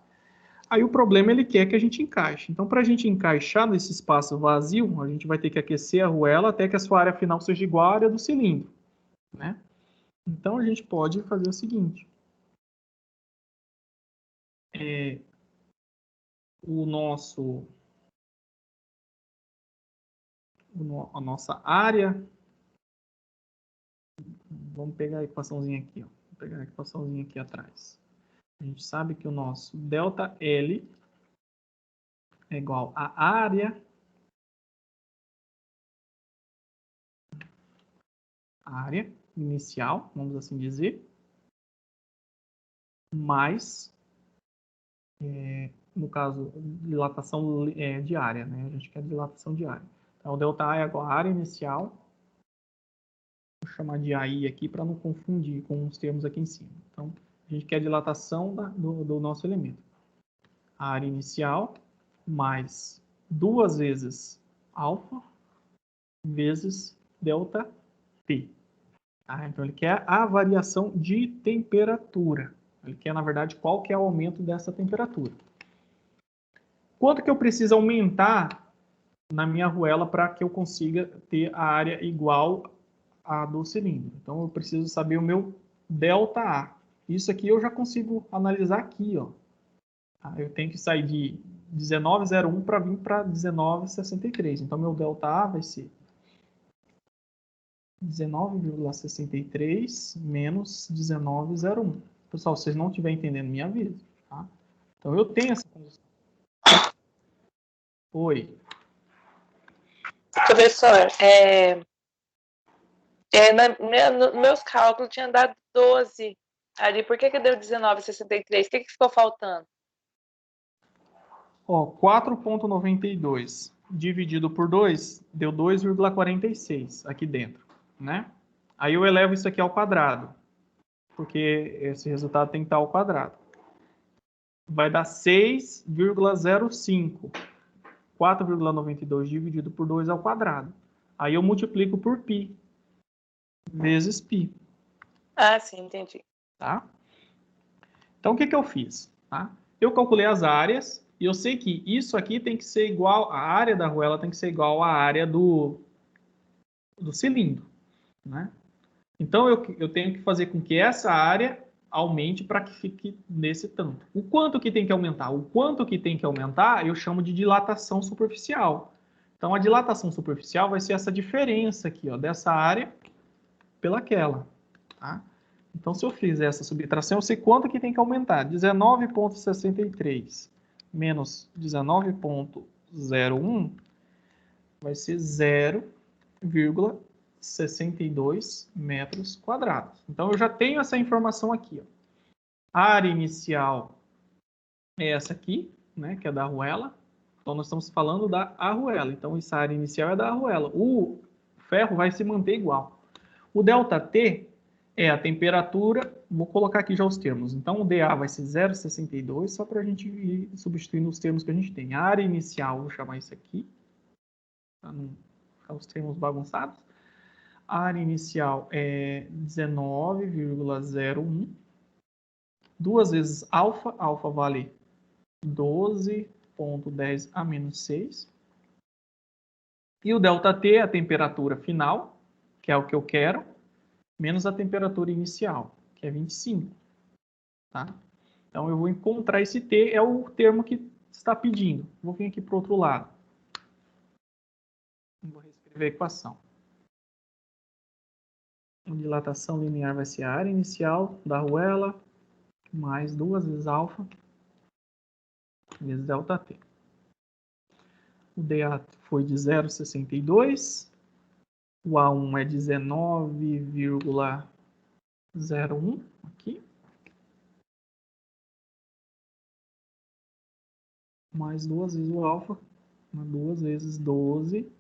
Aí o problema ele quer que a gente encaixe. Então, para a gente encaixar nesse espaço vazio, a gente vai ter que aquecer a arruela até que a sua área final seja igual à área do cilindro. Né? Então, a gente pode fazer o seguinte. A nossa área... Vamos pegar a equaçãozinha aqui. Ó. Vou pegar a equaçãozinha aqui atrás. A gente sabe que o nosso ΔL é igual a área inicial, vamos assim dizer, mais, no caso, dilatação diária, né? A gente quer dilatação diária. Então, o ΔA é igual a área inicial, vou chamar de AI aqui para não confundir com os termos aqui em cima. Então, a gente quer a dilatação do nosso elemento. A área inicial mais 2 vezes alfa vezes ΔT. Tá? Então, ele quer a variação de temperatura. Ele quer, na verdade, qual que é o aumento dessa temperatura. Quanto que eu preciso aumentar na minha arruela para que eu consiga ter a área igual à do cilindro? Então, eu preciso saber o meu ΔA. Isso aqui eu já consigo analisar aqui. Ó. Eu tenho que sair de 19,01 para vir para 19,63. Então, meu ΔA vai ser 19,63 menos 19,01. Pessoal, se vocês não estiverem entendendo, me avisa. Tá? Então, eu tenho essa condição. Oi. Professor, nos meus cálculos tinha dado 12 ali. Por que deu 19,63? O que ficou faltando? Ó, 4,92 dividido por 2 deu 2,46 aqui dentro, né? Aí eu elevo isso aqui ao quadrado, porque esse resultado tem que estar ao quadrado. Vai dar 6,05. 4,92 dividido por 2 ao quadrado. Aí eu multiplico por π, vezes π. Ah, sim, entendi. Tá? Então, o que eu fiz? Tá? Eu calculei as áreas e eu sei que isso aqui tem que ser igual, a área da arruela tem que ser igual à área do cilindro, né? Então, eu tenho que fazer com que essa área aumente para que fique nesse tanto. O quanto que tem que aumentar? O quanto que tem que aumentar, eu chamo de dilatação superficial. Então, a dilatação superficial vai ser essa diferença aqui, ó, dessa área pelaquela, tá? Então, se eu fizer essa subtração, eu sei quanto que tem que aumentar. 19,63 menos 19,01 vai ser 0,62 metros quadrados. Então, eu já tenho essa informação aqui. Ó. A área inicial é essa aqui, né, que é da arruela. Então, nós estamos falando da arruela. Então, essa área inicial é da arruela. O ferro vai se manter igual. O ΔT é a temperatura, vou colocar aqui já os termos. Então, o dA vai ser 0,62, só para a gente ir substituindo os termos que a gente tem. A área inicial, vou chamar isso aqui, para não ficar os termos bagunçados. A área inicial é 19,01. 2 vezes alfa, alfa vale 12,10 a menos 6. E o ΔT é a temperatura final, que é o que eu quero, menos a temperatura inicial, que é 25. Tá? Então, eu vou encontrar esse T, é o termo que está pedindo. Vou vir aqui para o outro lado. Vou reescrever a equação. A dilatação linear vai ser a área inicial da arruela, mais 2 vezes alfa, vezes ΔT. O dA foi de 0,62. O A1 é 19,01 aqui. Mais 2 vezes o alfa, 2 vezes 12,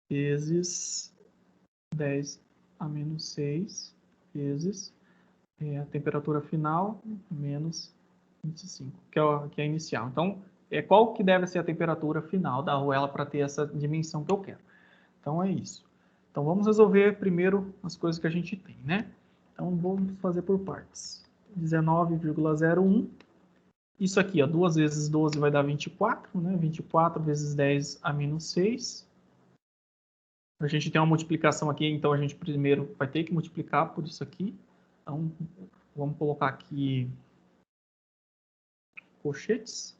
vezes 10 a menos 6, vezes a temperatura final, menos 25, que é a inicial. Então, qual que deve ser a temperatura final da arruela para ter essa dimensão que eu quero? Então, é isso. Então, vamos resolver primeiro as coisas que a gente tem, né? Então, vamos fazer por partes. 19,01. Isso aqui, ó, 2 vezes 12 vai dar 24, né? 24 vezes 10 a menos 6. A gente tem uma multiplicação aqui, então a gente primeiro vai ter que multiplicar por isso aqui. Então, vamos colocar aqui colchetes,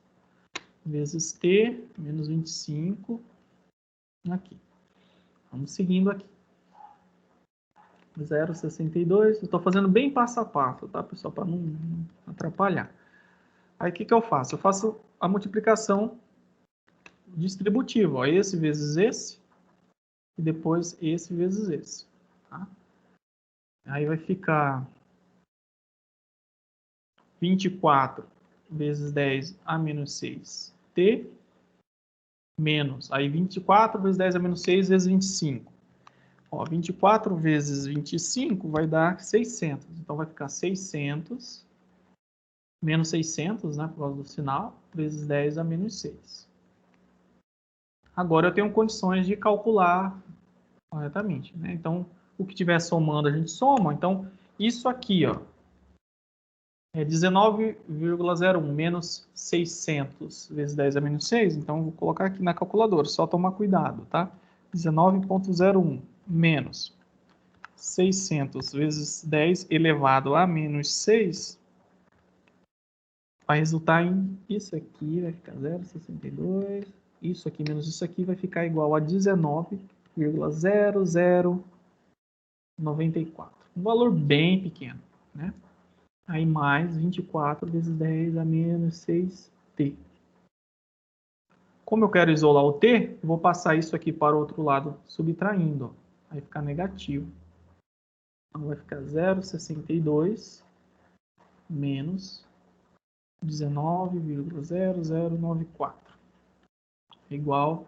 vezes T, menos 25, aqui. Vamos seguindo aqui. 0,62. Eu estou fazendo bem passo a passo, tá, pessoal? Para não atrapalhar. Aí, o que eu faço? Eu faço a multiplicação distributiva. Ó, esse vezes esse, e depois esse vezes esse. Tá? Aí vai ficar 24 vezes 10 a menos 6, T, menos, aí 24 vezes 10 a menos 6 vezes 25. Ó, 24 vezes 25 vai dar 600. Então, vai ficar 600 menos 600, né, por causa do sinal, vezes 10 a menos 6. Agora, eu tenho condições de calcular corretamente, né? Então, o que estiver somando, a gente soma. Então, isso aqui, ó, é 19,01 menos 600 vezes 10 a menos 6. Então, vou colocar aqui na calculadora, só tomar cuidado, tá? 19,01 menos 600 vezes 10 elevado a menos 6 vai resultar em isso aqui, vai ficar 0,62. Isso aqui menos isso aqui vai ficar igual a 19,0094. Um valor bem pequeno, né? Aí mais 24 vezes 10 a menos 6t. Como eu quero isolar o t, eu vou passar isso aqui para o outro lado, subtraindo. Ó. Vai ficar negativo. Então vai ficar 0,62 menos 19,0094. Igual.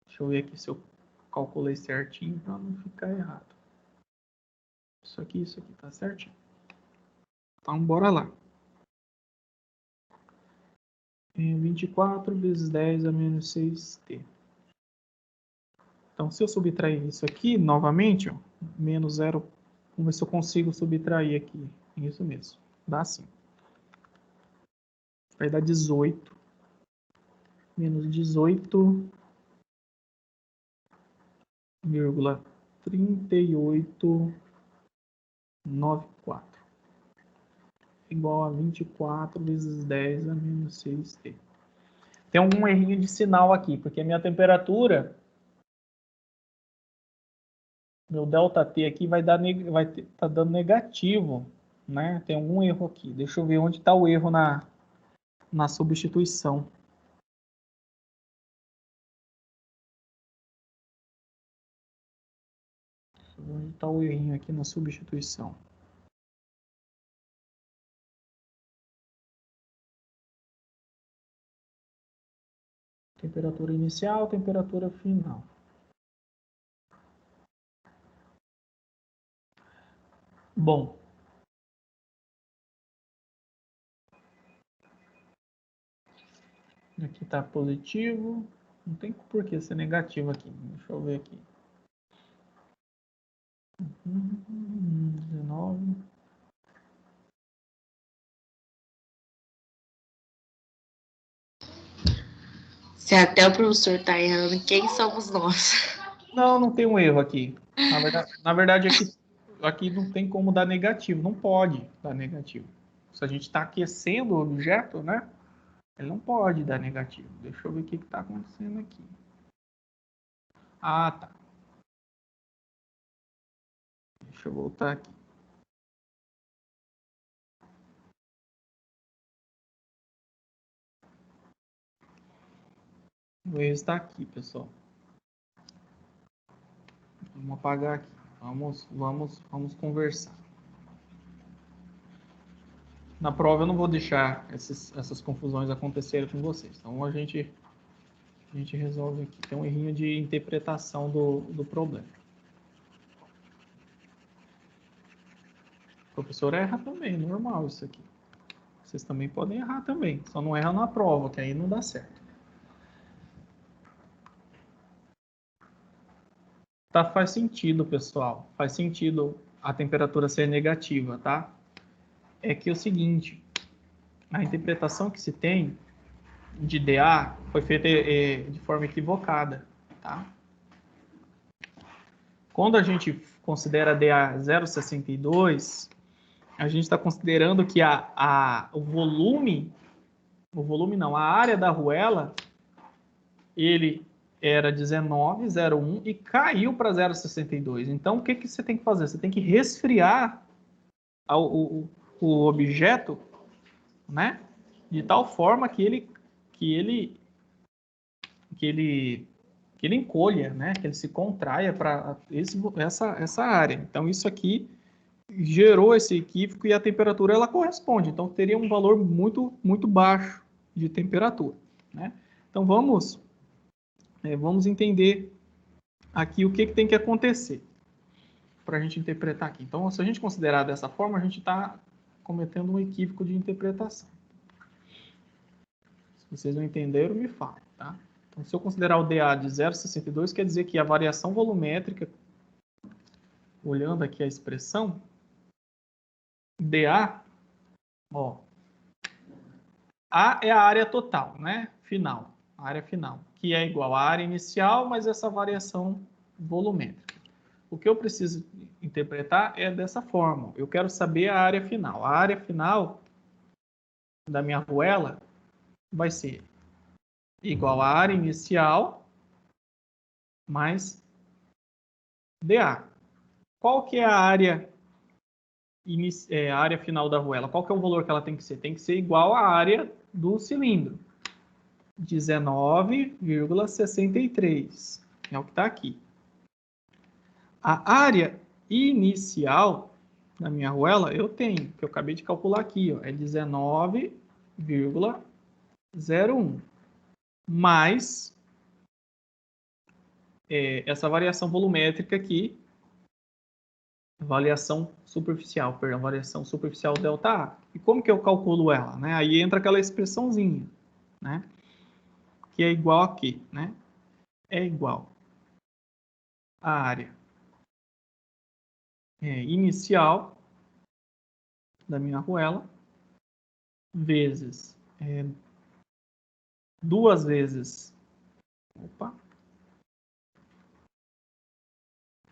Deixa eu ver aqui se eu calculei certinho para não ficar errado. Isso aqui tá certinho. Então, bora lá. 24 vezes 10 a menos 6t. Então, se eu subtrair isso aqui, novamente, ó, menos 0. Vamos ver se eu consigo subtrair aqui. Isso mesmo. Dá sim. Vai dar 18. Menos 18,3894. Igual a 24 vezes 10 a menos 6t. Tem algum errinho de sinal aqui, porque a minha temperatura, meu ΔT aqui vai tá dando negativo, né? Tem algum erro aqui. Deixa eu ver onde está o erro na substituição. Onde está o errinho aqui na substituição? Temperatura inicial, temperatura final. Bom, aqui está positivo. Não tem por que ser negativo aqui. Deixa eu ver aqui. 19. Se até o professor está errando, quem somos nós? Não, não tem um erro aqui. Na verdade aqui não tem como dar negativo. Não pode dar negativo. Se a gente está aquecendo o objeto, né? Ele não pode dar negativo. Deixa eu ver o que está acontecendo aqui. Ah, tá. Deixa eu voltar aqui. O erro está aqui, pessoal. Vamos apagar aqui. Vamos conversar. Na prova eu não vou deixar essas confusões acontecerem com vocês. Então a gente resolve aqui. Tem um errinho de interpretação do problema. O professor erra também, normal isso aqui. Vocês também podem errar também. Só não erra na prova, que aí não dá certo. Tá, faz sentido, pessoal. Faz sentido a temperatura ser negativa, tá? É que é o seguinte, a interpretação que se tem de dA foi feita de forma equivocada, tá? Quando a gente considera dA 0,62, a gente está considerando que o volume não, a área da arruela, ele era 19,01 e caiu para 0,62. Então, o que você tem que fazer? Você tem que resfriar o objeto, né? De tal forma que ele encolha, né? Que ele se contraia para essa área. Então, isso aqui gerou esse equívoco e a temperatura ela corresponde. Então, teria um valor muito, muito baixo de temperatura, né? Então, vamos entender aqui o que tem que acontecer para a gente interpretar aqui. Então, se a gente considerar dessa forma, a gente está cometendo um equívoco de interpretação. Se vocês não entenderam, me falem, tá? Então, se eu considerar o dA de 0,62, quer dizer que a variação volumétrica, olhando aqui a expressão, dA, ó, A é a área total, né? Final, a área final, que é igual à área inicial, mas essa variação volumétrica. O que eu preciso interpretar é dessa forma. Eu quero saber a área final. A área final da minha arruela vai ser igual à área inicial mais dA. Qual que é a área final da arruela? Qual que é o valor que ela tem que ser? Tem que ser igual à área do cilindro. 19,63. É o que está aqui. A área inicial da minha arruela eu tenho, que eu acabei de calcular aqui, ó, é 19,01. Mais essa variação volumétrica aqui, variação superficial ΔA. E como que eu calculo ela? Né? Aí entra aquela expressãozinha, né? Que é igual a quê? Né? É igual a área inicial da minha arruela vezes 2 vezes, opa,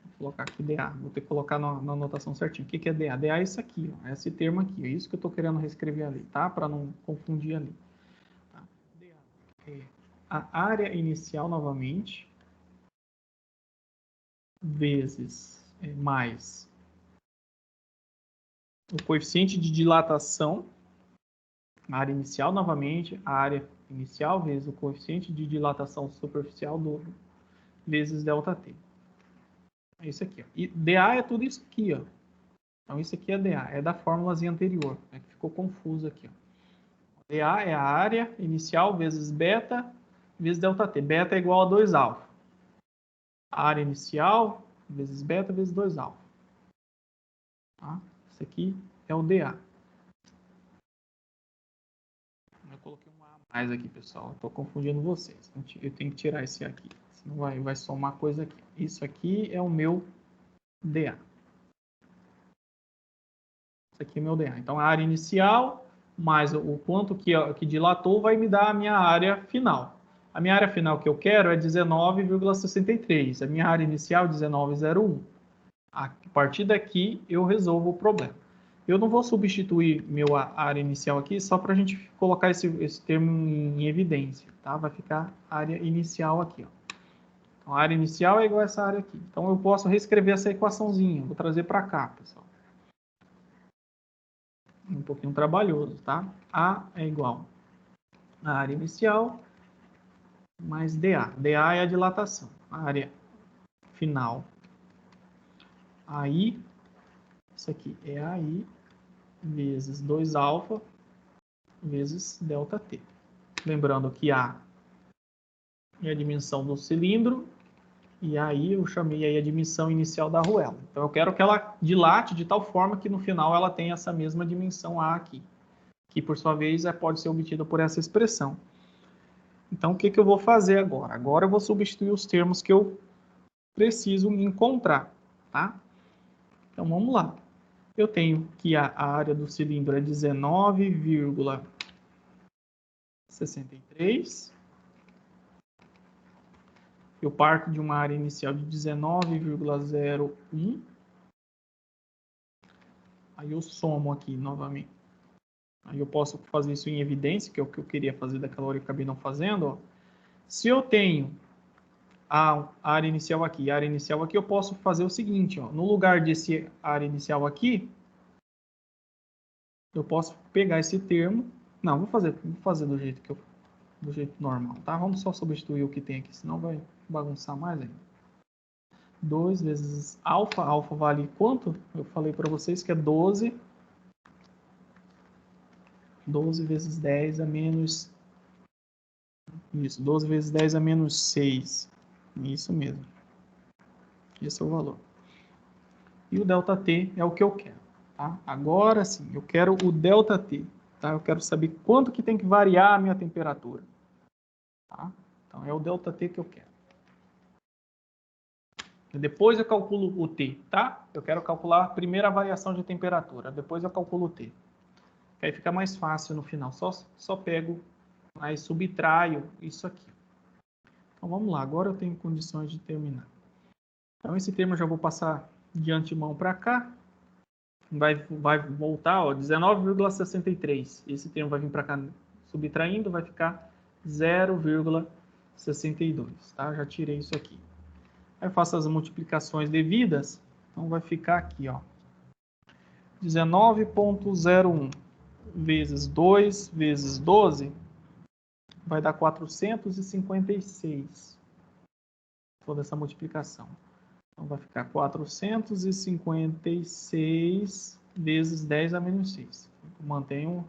vou colocar aqui DA, vou ter que colocar na anotação certinho. O que é DA? DA é isso aqui, ó, esse termo aqui, é isso que eu estou querendo reescrever ali, tá? Para não confundir ali. Tá? DA é a área inicial novamente, vezes mais o coeficiente de dilatação, a área inicial novamente, a área inicial vezes o coeficiente de dilatação superficial vezes ΔT. É isso aqui, ó. E DA é tudo isso aqui, ó. Então isso aqui é DA, é da fórmulazinha anterior, né, que ficou confuso aqui, ó. DA é a área inicial vezes beta vezes ΔT. Beta é igual a 2α. A área inicial vezes beta vezes 2α. Tá? Isso aqui é o DA. Eu coloquei um A mais aqui, pessoal. Estou confundindo vocês. Eu tenho que tirar esse aqui. Senão vai somar coisa aqui. Isso aqui é o meu DA. Isso aqui é o meu DA. Então, a área inicial mais o quanto que dilatou vai me dar a minha área final. A minha área final que eu quero é 19,63. A minha área inicial é 19,01. A partir daqui, eu resolvo o problema. Eu não vou substituir minha área inicial aqui só para a gente colocar esse termo em evidência, tá? Vai ficar área inicial aqui, ó. Então, a área inicial é igual a essa área aqui. Então, eu posso reescrever essa equaçãozinha. Vou trazer para cá, pessoal. Um pouquinho trabalhoso, tá? A é igual a área inicial mais DA. DA é a dilatação. A área final. AI, isso aqui é AI vezes 2α vezes ΔT. Lembrando que A é a dimensão do cilindro e aí eu chamei aí a dimensão inicial da arruela. Então eu quero que ela dilate de tal forma que no final ela tenha essa mesma dimensão A aqui, que por sua vez pode ser obtida por essa expressão. Então o que eu vou fazer agora? Agora eu vou substituir os termos que eu preciso encontrar, tá? Então vamos lá. Eu tenho que a área do cilindro é 19,63. Eu parto de uma área inicial de 19,01. Aí eu somo aqui novamente. Aí eu posso fazer isso em evidência, que é o que eu queria fazer daquela hora e acabei não fazendo. Ó. Se eu tenho a área inicial aqui e a área inicial aqui, eu posso fazer o seguinte. Ó. No lugar desse área inicial aqui, eu posso pegar esse termo. Não, vou fazer do jeito normal, tá? Vamos só substituir o que tem aqui, senão vai bagunçar mais ainda. 2 vezes alfa. Alfa vale quanto? Eu falei para vocês que é 12. 12 vezes 10 a menos... Isso, 12 vezes 10 a menos 6. Isso mesmo. Esse é o valor. E o ΔT é o que eu quero. Tá? Agora sim, eu quero o ΔT. Tá? Eu quero saber quanto que tem que variar a minha temperatura. Tá? Então, é o ΔT que eu quero. Depois eu calculo o T, tá? Eu quero calcular a primeira variação de temperatura. Depois eu calculo o T. Aí fica mais fácil no final. Só pego, aí subtraio isso aqui. Então vamos lá. Agora eu tenho condições de terminar. Então esse termo eu já vou passar de antemão para cá. Vai voltar, ó, 19,63. Esse termo vai vir para cá subtraindo, vai ficar 0,62. Tá? Já tirei isso aqui. Aí eu faço as multiplicações devidas, então vai ficar aqui, ó, 19,01 vezes 2 vezes 12 vai dar 456. Toda essa multiplicação. Então vai ficar 456 vezes 10 a menos 6. Mantenho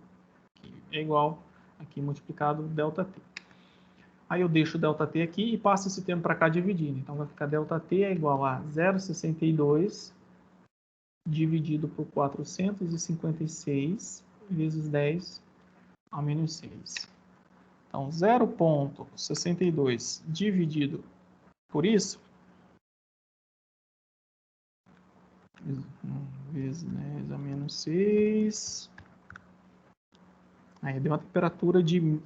aqui, é igual aqui multiplicado ΔT. Aí eu deixo o ΔT aqui e passo esse termo para cá dividindo. Então vai ficar ΔT é igual a 0,62 dividido por 456 vezes 10 a menos 6. Então 0,62 dividido por isso, vezes 10 a menos 6. Aí deu uma temperatura de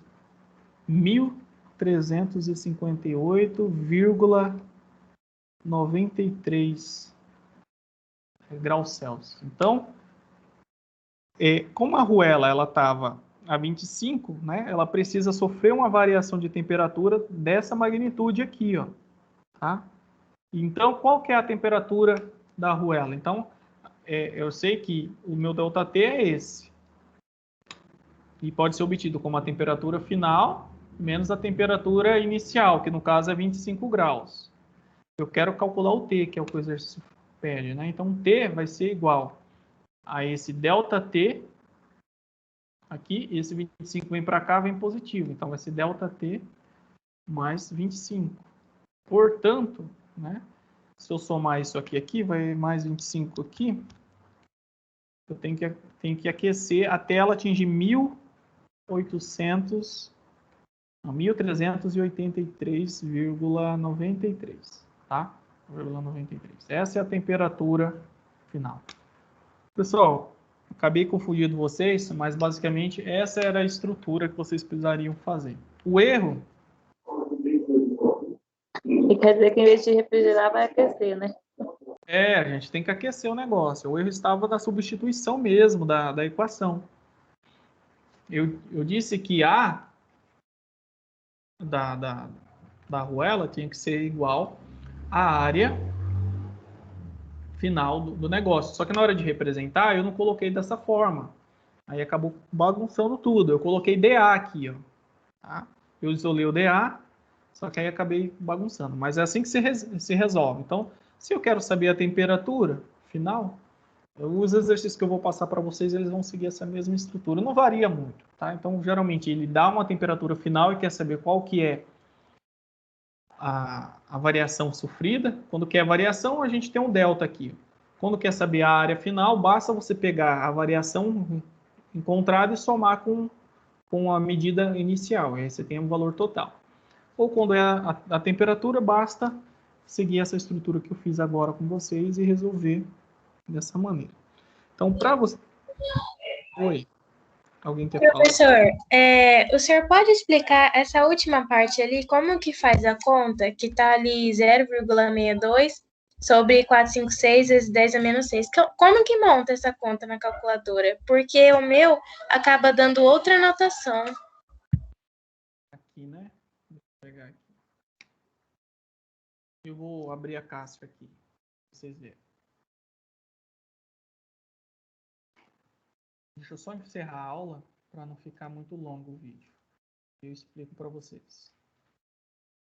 1358,93 graus Celsius. Então, como a arruela ela estava a 25, né, ela precisa sofrer uma variação de temperatura dessa magnitude aqui, ó, tá? Então, qual que é a temperatura da arruela? Então, eu sei que o meu ΔT é esse. E pode ser obtido como a temperatura final menos a temperatura inicial, que no caso é 25 graus. Eu quero calcular o T, que é o que o exercício pede, né? Então, T vai ser igual a esse ΔT aqui, esse 25 vem para cá, vem positivo. Então, vai ser ΔT mais 25. Portanto, né, se eu somar isso aqui, vai mais 25 aqui, eu tenho que aquecer até ela atingir 1383,93, tá? 93. Essa é a temperatura final. Pessoal, acabei confundindo vocês, mas basicamente essa era a estrutura que vocês precisariam fazer. O erro... E quer dizer que em vez de refrigerar, vai aquecer, né? A gente tem que aquecer o negócio. O erro estava na substituição mesmo da equação. Eu disse que A da arruela tinha que ser igual à área final do negócio. Só que na hora de representar, eu não coloquei dessa forma. Aí acabou bagunçando tudo. Eu coloquei DA aqui, ó. Tá? Eu isolei o DA, só que aí acabei bagunçando. Mas é assim que se resolve. Então, se eu quero saber a temperatura final, os exercícios que eu vou passar para vocês, eles vão seguir essa mesma estrutura. Não varia muito, tá? Então, geralmente, ele dá uma temperatura final e quer saber qual que é a variação sofrida. Quando quer variação, a gente tem um delta aqui. Quando quer saber a área final, basta você pegar a variação encontrada e somar com a medida inicial. Aí você tem um valor total. Ou quando é a temperatura, basta seguir essa estrutura que eu fiz agora com vocês e resolver dessa maneira. Então, para você... Oi. Alguém quer falar? Professor, o senhor pode explicar essa última parte ali, como que faz a conta, que está ali 0,62 sobre 456 vezes 10 a menos 6? Como que monta essa conta na calculadora? Porque o meu acaba dando outra notação. Aqui, né? Vou pegar aqui. Eu vou abrir a Cássio aqui, para vocês verem. Deixa eu só encerrar a aula para não ficar muito longo o vídeo. Eu explico para vocês.